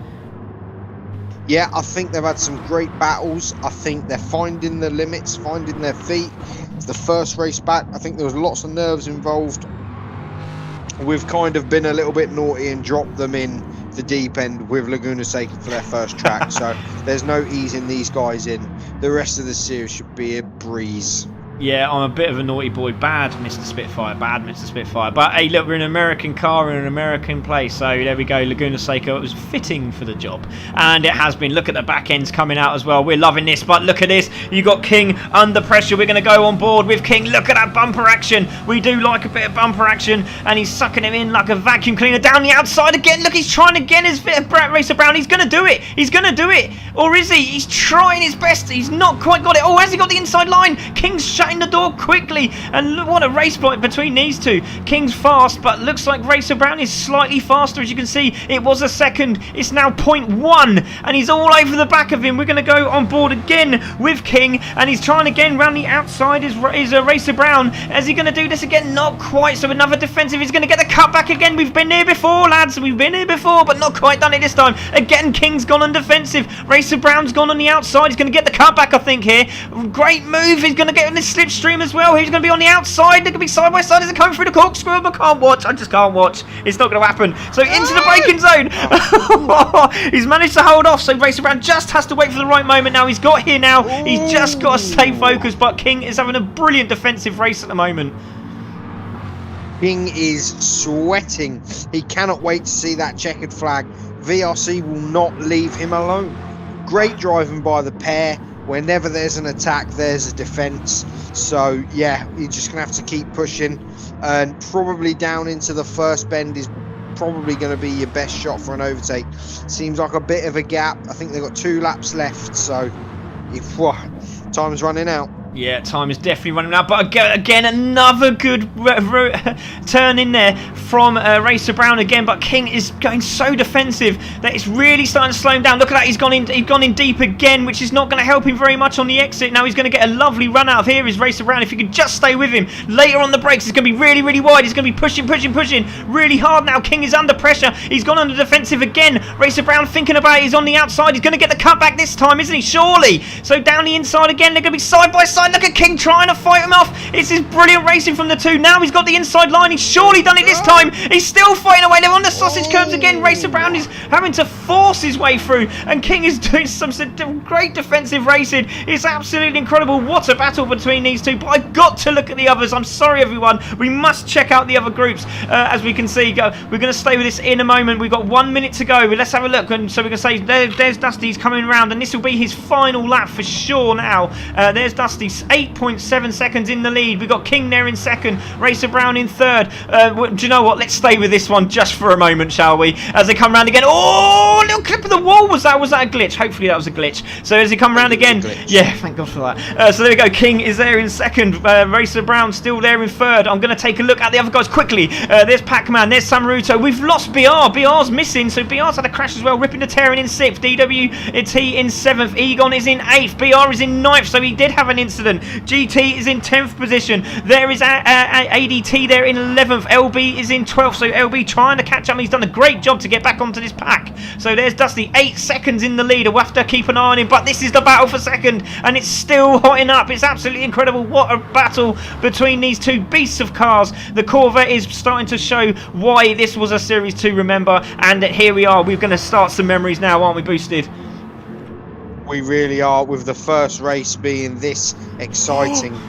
Speaker 2: Yeah, I think they've had some great battles. I think they're finding the limits, finding their feet. It's the first race back. I think there was lots of nerves involved. We've kind of been a little bit naughty and dropped them in the deep end with Laguna Seca for their first track. So there's no easing these guys in. The rest of the series should be a breeze.
Speaker 1: Yeah, I'm a bit of a naughty boy. Bad, Mr. Spitfire. Bad, Mr. Spitfire. But hey, look, we're in an American car in an American place. So there we go. Laguna Seca. It was fitting for the job. And it has been. Look at the back ends coming out as well. We're loving this. But look at this. You got King under pressure. We're going to go on board with King. Look at that bumper action. We do like a bit of bumper action. And he's sucking him in like a vacuum cleaner down the outside again. Look, he's trying again. His Racer Brown. He's going to do it. He's going to do it. Or is he? He's trying his best. He's not quite got it. Oh, has he got the inside line? King's shutting the door quickly. And look, what a race point between these two. King's fast, but looks like Racer Brown is slightly faster. As you can see, it was a second. It's now 0.1, and he's all over the back of him. We're going to go on board again with King, and he's trying again round the outside. Is Racer Brown. Is he going to do this again? Not quite. So another defensive. He's going to get the cut back again. We've been here before, lads. We've been here before, but not quite done it this time. Again, King's gone on defensive. Racer Brown's gone on the outside. He's going to get the cut back, I think, here. Great move. He's going to get in this slipstream as well. He's going to be on the outside. They're going to be side by side as they come through the corkscrew. I can't watch. I just can't watch. It's not going to happen. So into the braking zone. He's managed to hold off. So Racer Brown just has to wait for the right moment now. He's got here now. He's just got to stay focused. But King is having a brilliant defensive race at the moment.
Speaker 2: King is sweating. He cannot wait to see that checkered flag. VRC will not leave him alone. Great driving by the pair. Whenever there's an attack, there's a defense. So yeah, you're just gonna have to keep pushing, and probably down into the first bend is probably going to be your best shot for an overtake. Seems like a bit of a gap. I think they've got 2 laps left, so if time's running out.
Speaker 1: Yeah, time is definitely running out. But again, another good turn in there from Racer Brown again. But King is going so defensive that it's really starting to slow him down. Look at that. He's gone in deep again, which is not going to help him very much on the exit. Now he's going to get a lovely run out of here. Is Racer Brown. If he could just stay with him later on the brakes, it's going to be really, really wide. He's going to be pushing really hard now. King is under pressure. He's gone on the defensive again. Racer Brown thinking about it. He's on the outside. He's going to get the cutback this time, isn't he? Surely. So down the inside again. They're going to be side by side. Look at King trying to fight him off. It's his brilliant racing from the two. Now he's got the inside line. He's surely done it this time. He's still fighting away. They're on the sausage curbs again. Racer Brown is having to force his way through, and King is doing some great defensive racing. It's absolutely incredible. What a battle between these two. But I've got to look at the others. I'm sorry, everyone. We must check out the other groups. As we can see, we're going to stay with this in a moment. We've got 1 minute to go. But let's have a look. And so we can say there's Dusty. He's coming around, and this will be his final lap for sure now. There's Dusty. 8.7 seconds in the lead. We've got King there in second, Racer Brown in third. Do you know what? Let's stay with this one just for a moment, shall we? As they come round again. Oh, a little clip of the wall. Was that a glitch? Hopefully that was a glitch. So as they come round again, yeah, thank God for that. So there we go. King is there in second. Racer Brown still there in third. I'm going to take a look at the other guys quickly. There's Pac-Man. There's Samaruto. We've lost BR. BR's missing, so BR's had a crash as well. Ripping the Terran in sixth. DWT in seventh. Egon is in eighth. BR is in ninth, so he did have an incident. GT is in 10th position. There is ADT there in 11th. LB is in 12th. So LB trying to catch up. He's done a great job to get back onto this pack. So there's Dusty, 8 seconds in the lead. We'll have to keep an eye on him. But this is the battle for second, and it's still hotting up. It's absolutely incredible. What a battle between these two beasts of cars. The Corvette is starting to show why this was a Series 2, remember. And here we are. We're going to start some memories now, aren't we, Boosted?
Speaker 2: We really are, with the first race being this exciting.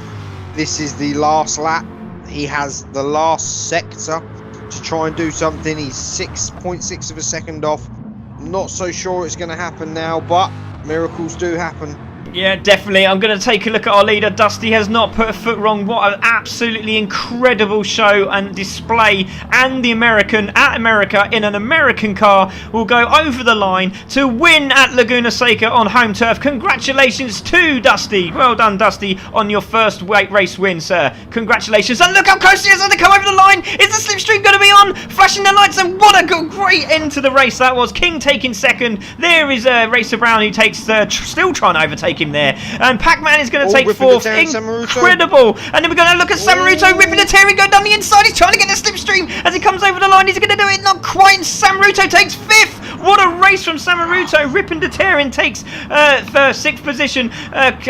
Speaker 2: This is the last lap. He has the last sector to try and do something. He's 6.6 of a second off. Not so sure it's going to happen now, but miracles do happen.
Speaker 1: Yeah, definitely. I'm going to take a look at our leader. Dusty has not put a foot wrong. What an absolutely incredible show and display. And the America in an American car will go over the line to win at Laguna Seca on home turf. Congratulations to Dusty. Well done, Dusty, on your first race win, sir. Congratulations. And look how close he is as they come over the line. Is the slipstream going to be on? Flashing the lights, and what a great end to the race that was. King taking second. There is Racer Brown, who takes still trying to overtake him there, and Pac-Man is going to take fourth. Incredible. And then we're going to look at Samaruto ripping the Terry, go down the inside. He's trying to get the slipstream as he comes over the line. He's going to do it, not quite. Samaruto takes fifth. What a race from Samaruto. Ripping the Terran takes sixth position.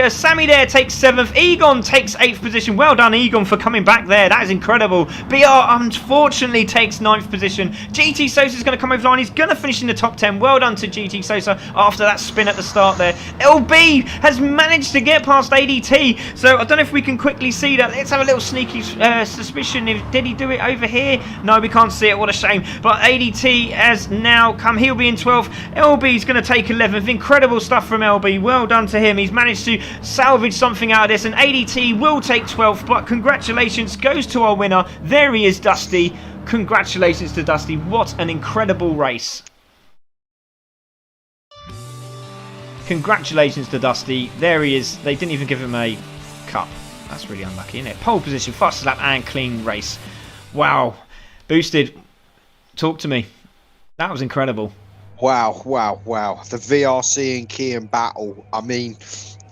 Speaker 1: Sammy there takes seventh. Egon takes eighth position. Well done, Egon, for coming back there. That is incredible. BR unfortunately takes ninth position. GT Sosa is going to come over the line. He's going to finish in the top 10. Well done to GT Sosa after that spin at the start there. LB has managed to get past ADT. So I don't know if we can quickly see that. Let's have a little sneaky suspicion. Did he do it over here? No, we can't see it. What a shame. But ADT has now come. He'll be in 12th. LB is going to take 11th. Incredible stuff from LB. Well done to him. He's managed to salvage something out of this. And ADT will take 12th. But congratulations goes to our winner. There he is, Dusty. Congratulations to Dusty. What an incredible race. Congratulations to Dusty. There he is. They didn't even give him a cup. That's really unlucky, isn't it? Pole position, fastest lap, and clean race. Wow. Boosted. Talk to me. That was incredible.
Speaker 2: Wow. The VRC and Kean battle. I mean,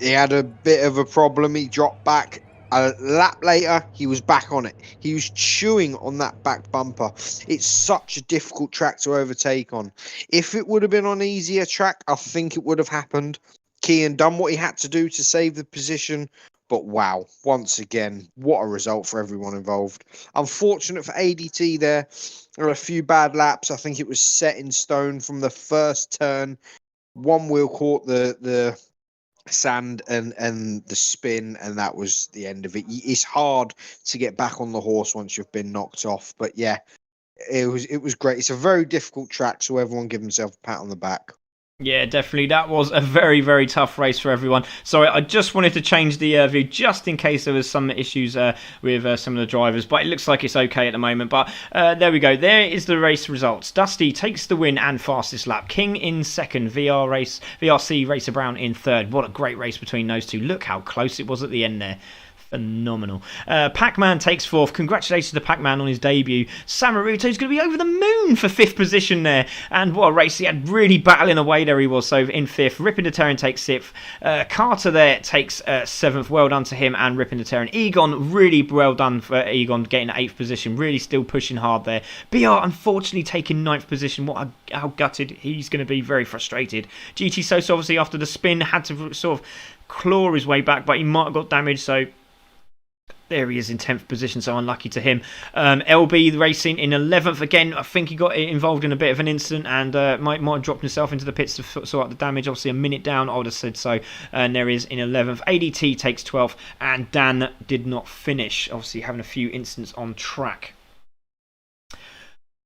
Speaker 2: he had a bit of a problem. He dropped back. A lap later, he was back on it. He was chewing on that back bumper. It's such a difficult track to overtake on. If it would have been on easier track, I think it would have happened. Kean done what he had to do to save the position. But wow, once again, what a result for everyone involved. Unfortunate for ADT there. There were a few bad laps. I think it was set in stone from the first turn. One wheel caught the sand and the spin, and that was the end of it. It's hard to get back on the horse once you've been knocked off. But yeah, it was great. It's a very difficult track, so everyone give himself a pat on the back.
Speaker 1: Yeah, definitely. That was a very, very tough race for everyone. Sorry, I just wanted to change the view just in case there was some issues with some of the drivers, but it looks like it's okay at the moment. But there we go. There is the race results. Dusty takes the win and fastest lap. King in second. VRC Racer Brown in third. What a great race between those two. Look how close it was at the end there. Phenomenal. Pac-Man takes fourth. Congratulations to Pac-Man on his debut. Samaruto's going to be over the moon for fifth position there. And what a race. He had really battling away there he was. So in fifth. Ripping the Terran takes sixth. Carter there takes seventh. Well done to him and Ripping the Terran. Egon, really well done for Egon getting eighth position. Really still pushing hard there. BR unfortunately taking ninth position. How gutted. He's going to be very frustrated. GT Sosa obviously after the spin had to sort of claw his way back, but he might have got damaged, so there he is in 10th position, so unlucky to him. LB Racing in 11th. Again, I think he got involved in a bit of an incident and might have dropped himself into the pits to sort out the damage. Obviously, a minute down, I would have said so. And there he is in 11th. ADT takes 12th, and Dan did not finish. Obviously, having a few incidents on track.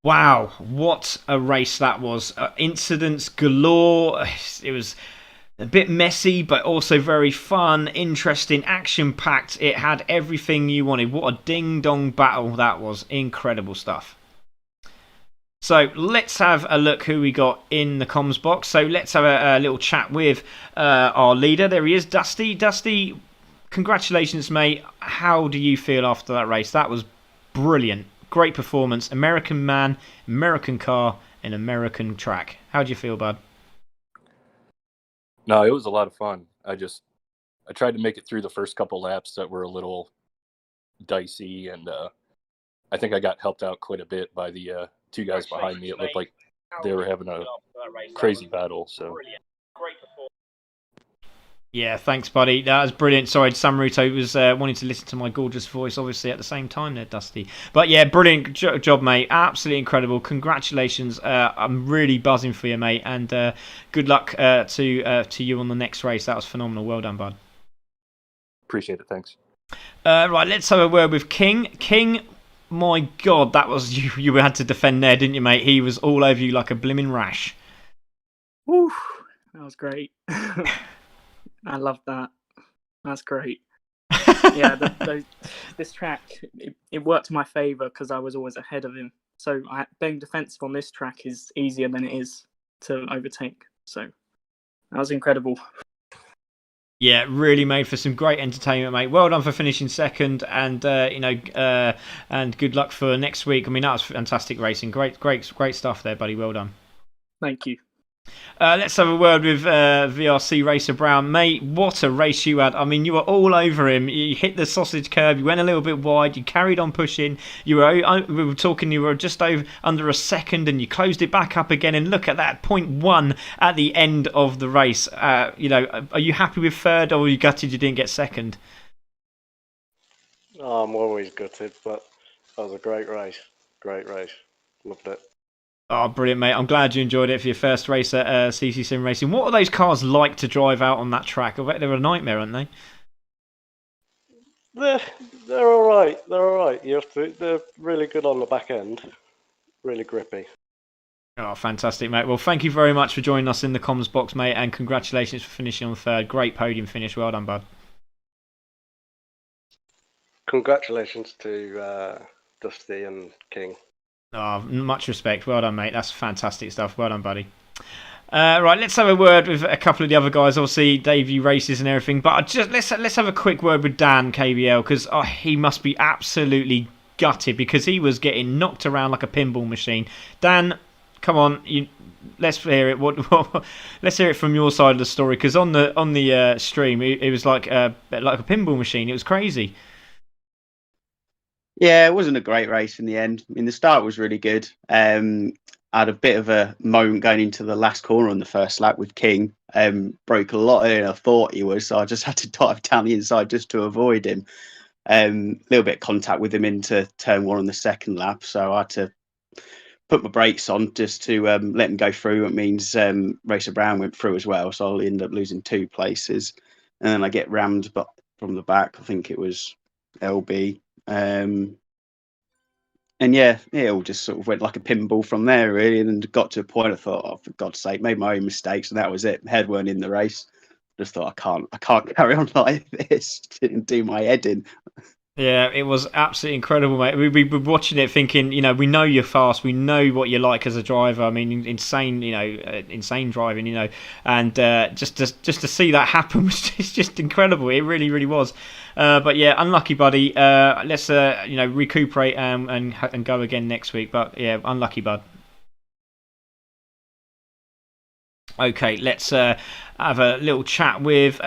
Speaker 1: Wow, what a race that was. Incidents galore. It was a bit messy, but also very fun, interesting, action-packed. It had everything you wanted. What a ding-dong battle that was. Incredible stuff. So let's have a look who we got in the comms box. So let's have a little chat with our leader. There he is, Dusty. Dusty, congratulations, mate. How do you feel after that race? That was brilliant. Great performance. American man, American car, and American track. How do you feel, bud?
Speaker 5: No, it was a lot of fun. I tried to make it through the first couple laps that were a little dicey, and I think I got helped out quite a bit by the two guys behind me. It looked like they were having a crazy battle. So,
Speaker 1: yeah, thanks, buddy. That was brilliant. Sorry, Samaruto was wanting to listen to my gorgeous voice, obviously, at the same time there, Dusty. But yeah, brilliant job, mate. Absolutely incredible. Congratulations. I'm really buzzing for you, mate. And good luck to you on the next race. That was phenomenal. Well done, bud.
Speaker 5: appreciate it. Thanks.
Speaker 1: Right, let's have a word with King. King, my God, that was you had to defend there, didn't you, mate? He was all over you like a blimmin' rash.
Speaker 6: Woo, that was great. I love that. That's great. Yeah, this track, it worked in my favour because I was always ahead of him. So being defensive on this track is easier than it is to overtake. So that was incredible.
Speaker 1: Yeah, really made for some great entertainment, mate. Well done for finishing second, and and good luck for next week. I mean, that was fantastic racing. Great stuff there, buddy. Well done.
Speaker 6: Thank you.
Speaker 1: Let's have a word with VRC Racer Brown. Mate, what a race you had. I mean, you were all over him. You hit the sausage curve. You went a little bit wide. You carried on pushing. We were talking, you were just under a second, and you closed it back up again. And look at that, 0.1 at the end of the race. Are you happy with third, or are you gutted you didn't get second?
Speaker 7: Oh, I'm always gutted, but that was a great race. Great race. Loved it.
Speaker 1: Oh, brilliant, mate. I'm glad you enjoyed it for your first race at CCSIMRACING. What are those cars like to drive out on that track? I bet they're a nightmare, aren't they?
Speaker 7: They're all right. They're all right. They're really good on the back end. Really grippy.
Speaker 1: Oh, fantastic, mate. Well, thank you very much for joining us in the comms box, mate, and congratulations for finishing on third. Great podium finish. Well done, bud.
Speaker 7: Congratulations to Dusty and King.
Speaker 1: Oh, much respect. Well done, mate. That's fantastic stuff. Well done, buddy. Right, let's have a word with a couple of the other guys. Obviously, debut races and everything. But let's have a quick word with Dan KBL, because he must be absolutely gutted because he was getting knocked around like a pinball machine. Dan, come on, let's hear it. Let's hear it from your side of the story, because on the stream, it was like a pinball machine. It was crazy.
Speaker 8: Yeah, it wasn't a great race in the end. I mean, the start was really good. I had a bit of a moment going into the last corner on the first lap with King. Broke a lot earlier than I thought he was, so I just had to dive down the inside just to avoid him. A little bit of contact with him into turn 1 on the second lap, so I had to put my brakes on just to let him go through. It means Racer Brown went through as well, so I'll end up losing 2 places. And then I get rammed from the back. I think it was LB. And yeah, it all just sort of went like a pinball from there, really. And then got to a point I thought, oh, for God's sake, made my own mistakes, and that was it. Head weren't in the race. Just thought, I can't carry on like this. Didn't do my head in.
Speaker 1: Yeah, it was absolutely incredible, mate. We were watching it thinking, we know you're fast, we know what you're like as a driver. I mean, insane, insane driving, and just to see that happen was just incredible. It really, really was. But yeah, unlucky, buddy. Let's recuperate and go again next week. But yeah, unlucky, bud. Okay, let's have a little chat with.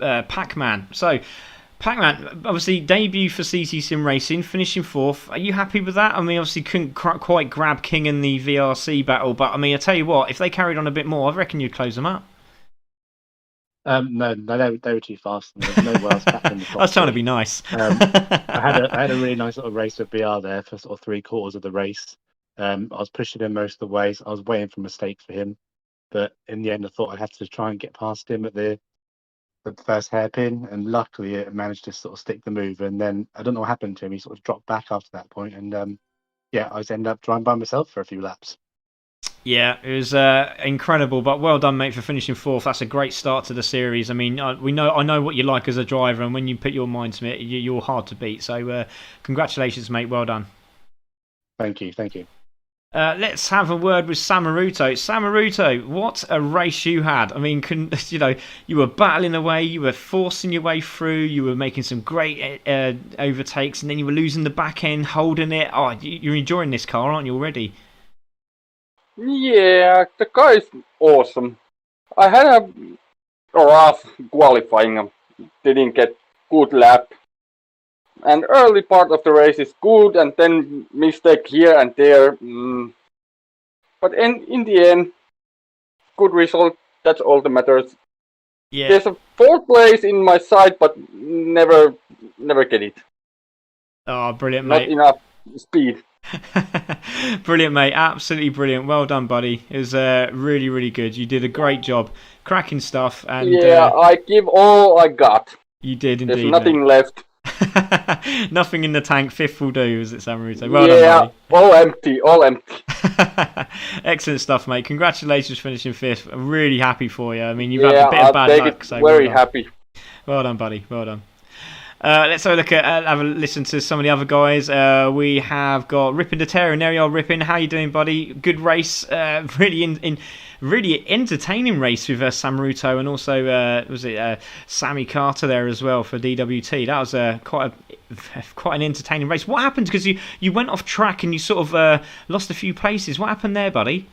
Speaker 1: Pac-Man. So, Pac-Man, obviously debut for CC Sim Racing, finishing 4th. Are you happy with that? I mean, obviously couldn't quite grab King in the VRC battle, but I mean, I tell you what, if they carried on a bit more, I reckon you'd close them up.
Speaker 9: No, they were too fast. There's nowhere else back in the top.
Speaker 1: I was trying to be nice.
Speaker 9: I had a really nice little race with BR there for sort of 3/4 of the race. I was pushing him most of the way. So I was waiting for a mistake for him, but in the end, I thought I had to try and get past him at the first hairpin, and luckily it managed to sort of stick the move. And then I don't know what happened to him. He sort of dropped back after that point, and I just ended up driving by myself for a few laps.
Speaker 1: Yeah, it was incredible, but well done, mate, for finishing 4th. That's a great start to the series. I mean, I know what you like as a driver, and when you put your mind to it, you're hard to beat. So, congratulations, mate. Well done.
Speaker 9: Thank you.
Speaker 1: Let's have a word with Samaruto. Samaruto, what a race you had. I mean, you were battling away, you were forcing your way through, you were making some great overtakes, and then you were losing the back end, holding it. Oh, you're enjoying this car, aren't you, already?
Speaker 10: Yeah, the car is awesome. I had a rough qualifying, didn't get good lap. And early part of the race is good, and then mistake here and there. But in the end, good result. That's all that matters.
Speaker 1: Yeah.
Speaker 10: There's a 4th place in my sight, but never get it.
Speaker 1: Oh, brilliant, mate.
Speaker 10: Not enough speed.
Speaker 1: Brilliant, mate. Absolutely brilliant. Well done, buddy. It was really, really good. You did a great job. Cracking stuff. And
Speaker 10: I give all I got.
Speaker 1: You did indeed.
Speaker 10: There's nothing left.
Speaker 1: Nothing in the tank. 5th will do, is it, Samaruto? Well done, buddy.
Speaker 10: all empty.
Speaker 1: Excellent stuff, mate. Congratulations for finishing 5th. I'm really happy for you. I mean, you've had a bit of bad luck. So
Speaker 10: very happy.
Speaker 1: Well done, buddy. Well done. Let's have a look at, have a listen to some of the other guys. We have got Rippin' the Terror, and there you are, Rippin'. How you doing, buddy? Good race. Really entertaining race with Samaruto, and also Sammy Carter there as well for DWT. That was quite an entertaining race. What happened? Because you went off track and you sort of lost a few places. What happened there, buddy?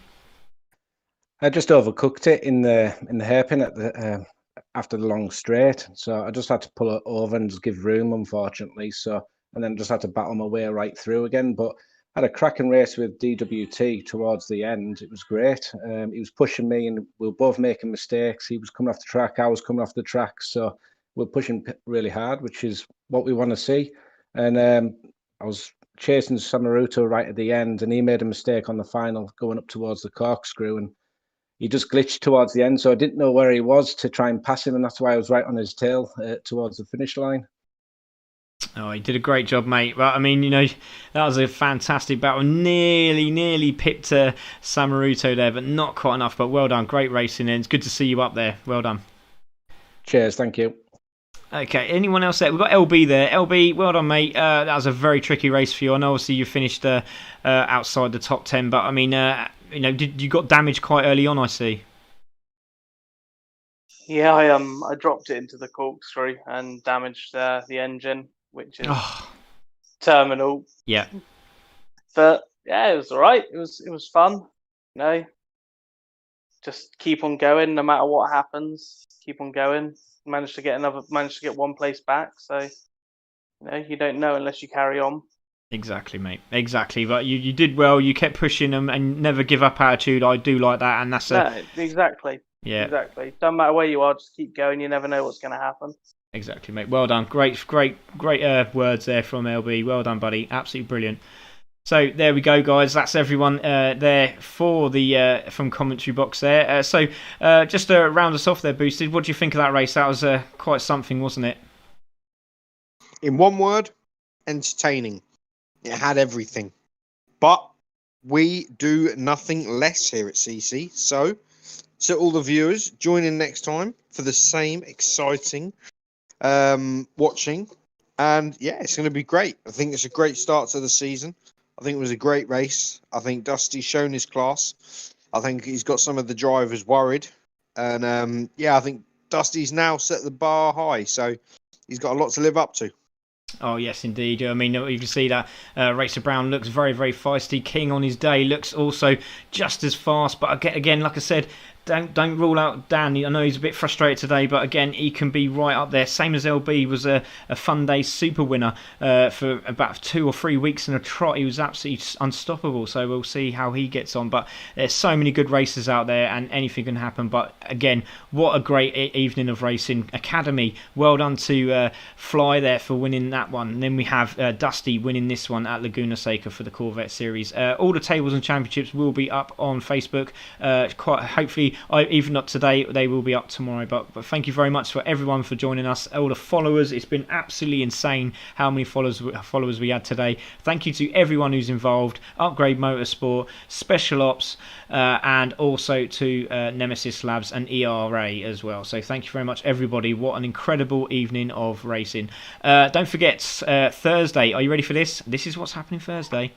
Speaker 11: I just overcooked it in the hairpin at the after the long straight, so I just had to pull it over and just give room, unfortunately. And then just had to battle my way right through again. But I had a cracking race with DWT towards the end. It was great. He was pushing me, and we were both making mistakes. He was coming off the track, I was coming off the track, so we're pushing really hard, which is what we want to see. And I was chasing Samaruto right at the end, and he made a mistake on the final going up towards the corkscrew, and he just glitched towards the end, so I didn't know where he was to try and pass him, and that's why I was right on his tail towards the finish line.
Speaker 1: Oh, he did a great job, mate. But I mean, that was a fantastic battle. Nearly pipped Samaruto there, but not quite enough. But well done, great racing, and it's good to see you up there. Well done.
Speaker 11: Cheers, thank you.
Speaker 1: Okay, anyone else there? We've got LB there. LB, well done, mate. That was a very tricky race for you. I know, obviously, you finished outside the top 10, but I mean, did you got damaged quite early on? I see.
Speaker 12: Yeah, I dropped it into the corkscrew and damaged the engine, which is
Speaker 1: Oh,
Speaker 12: terminal.
Speaker 1: yeah.
Speaker 12: But yeah, it was all right. It was fun. Just keep on going no matter what happens. Keep on going. Managed to get one place back. So you don't know unless you carry on.
Speaker 1: Exactly, mate. Exactly. But you did well. You kept pushing them and never give up attitude. I do like that, and that's
Speaker 12: No, exactly.
Speaker 1: Yeah.
Speaker 12: Exactly. Don't matter where you are, just keep going. You never know what's going to happen.
Speaker 1: Exactly, mate. Well done. Great words there from LB. Well done, buddy. Absolutely brilliant. So there we go, guys. That's everyone there for the from commentary box there. So just to round us off there, Boosted, what do you think of that race? That was quite something, wasn't it?
Speaker 2: In one word, entertaining. It had everything. But we do nothing less here at CC. So to all the viewers, join in next time for the same exciting watching. And yeah, it's going to be great. I think it's a great start to the season. I think it was a great race. I think Dusty's shown his class. I think he's got some of the drivers worried. And I think Dusty's now set the bar high. So he's got a lot to live up to.
Speaker 1: Oh, yes, indeed. I mean, you can see that Racer Brown looks very, very feisty. King on his day looks also just as fast. But again, like I said, don't rule out Dan. I know he's a bit frustrated today, but again, he can be right up there. Same as LB was a Fun Day Super winner for about 2 or 3 weeks in a trot. He was absolutely unstoppable. So we'll see how he gets on. But there's so many good races out there, and anything can happen. But again, what a great evening of racing. Academy, well done to Fly there for winning that one. And then we have Dusty winning this one at Laguna Seca for the Corvette series. All the tables and championships will be up on Facebook. Hopefully, even not today, they will be up tomorrow. But thank you very much for everyone for joining us. All the followers, it's been absolutely insane how many followers we had today. Thank you to everyone who's involved. Upgrade Motorsport, Special Ops, and also to Nemesis Labs and ERA as well. So thank you very much, everybody. What an incredible evening of racing. Don't forget, Thursday, are you ready for this? This is what's happening Thursday.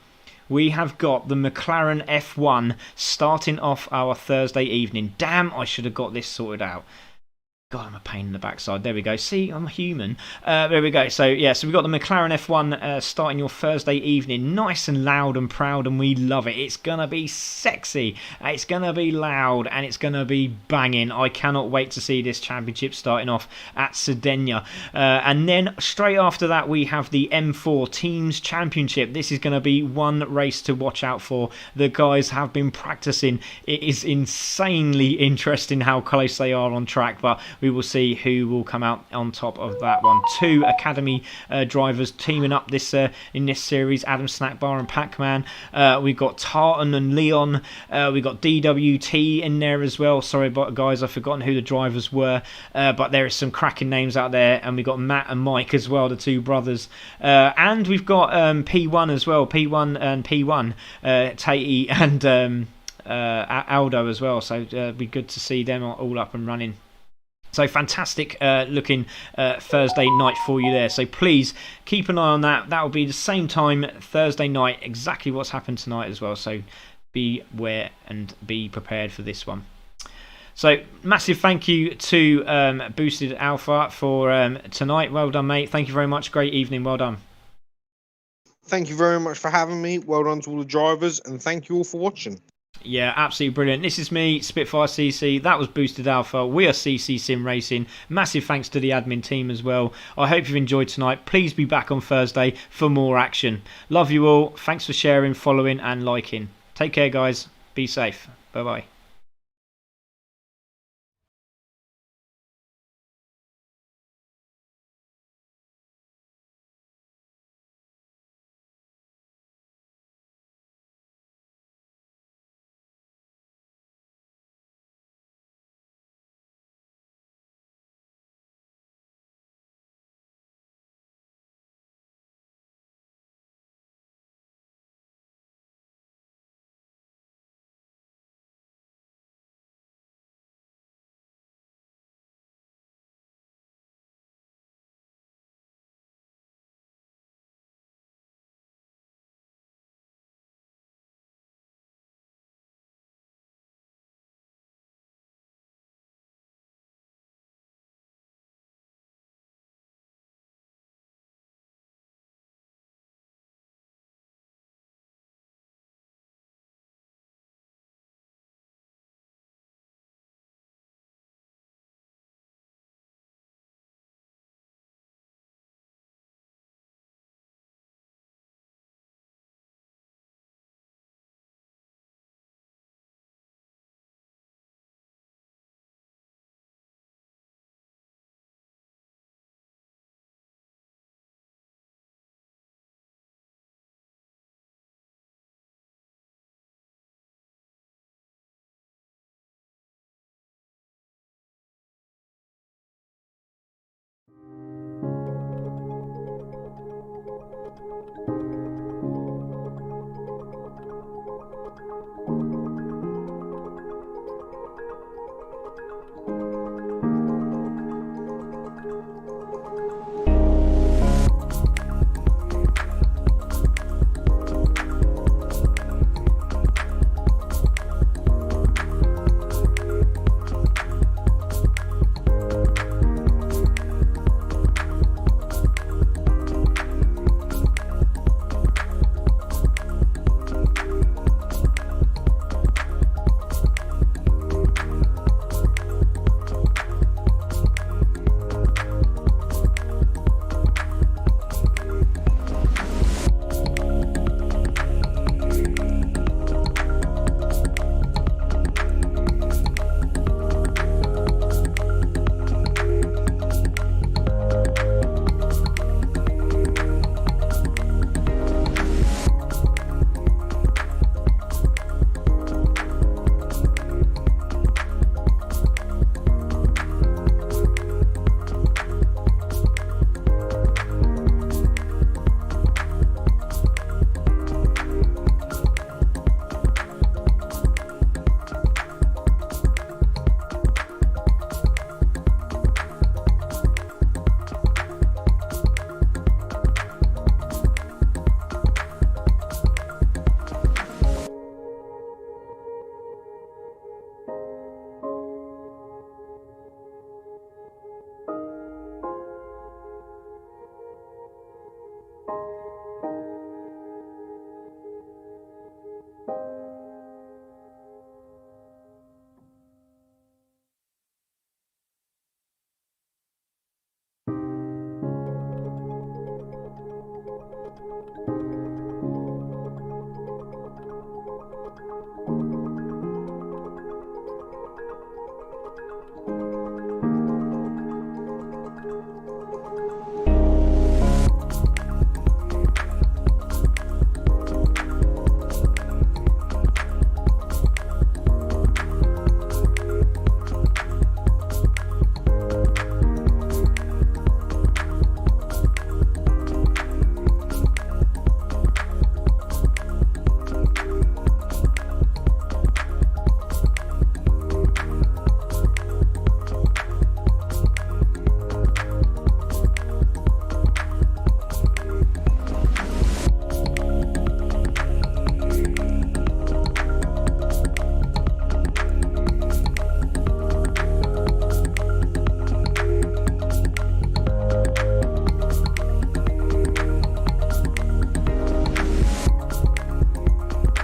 Speaker 1: We have got the McLaren F1 starting off our Thursday evening. Damn, I should have got this sorted out. God, I'm a pain in the backside. There we go. See, I'm a human. There we go. So we've got the McLaren F1 starting your Thursday evening. Nice and loud and proud, and we love it. It's going to be sexy. It's going to be loud, and it's going to be banging. I cannot wait to see this championship starting off at Cerdanya. And then straight after that, we have the M4 Teams Championship. This is going to be one race to watch out for. The guys have been practicing. It is insanely interesting how close they are on track, but we will see who will come out on top of that one. 2 Academy drivers teaming up in this series, Adam Snackbar and Pac-Man. We've got Tartan and Leon. We've got DWT in there as well. Sorry, guys, I've forgotten who the drivers were. But there is some cracking names out there. And we've got Matt and Mike as well, the 2 brothers. And we've got P1 as well. P1 and P1. Tatey and Aldo as well. So it'll be good to see them all up and running. So fantastic looking Thursday night for you there. So please keep an eye on that. That will be the same time Thursday night, exactly what's happened tonight as well. So beware and be prepared for this one. So massive thank you to Boosted Alpha for tonight. Well done, mate. Thank you very much. Great evening. Well done.
Speaker 2: Thank you very much for having me. Well done to all the drivers, and thank you all for watching.
Speaker 1: Yeah, absolutely brilliant. This is me, Spitfire CC. That was Boosted Alpha. We are CC Sim Racing. Massive thanks to the admin team as well. I hope you've enjoyed tonight. Please be back on Thursday for more action. Love you all. Thanks for sharing, following and liking. Take care, guys. Be safe. Bye-bye.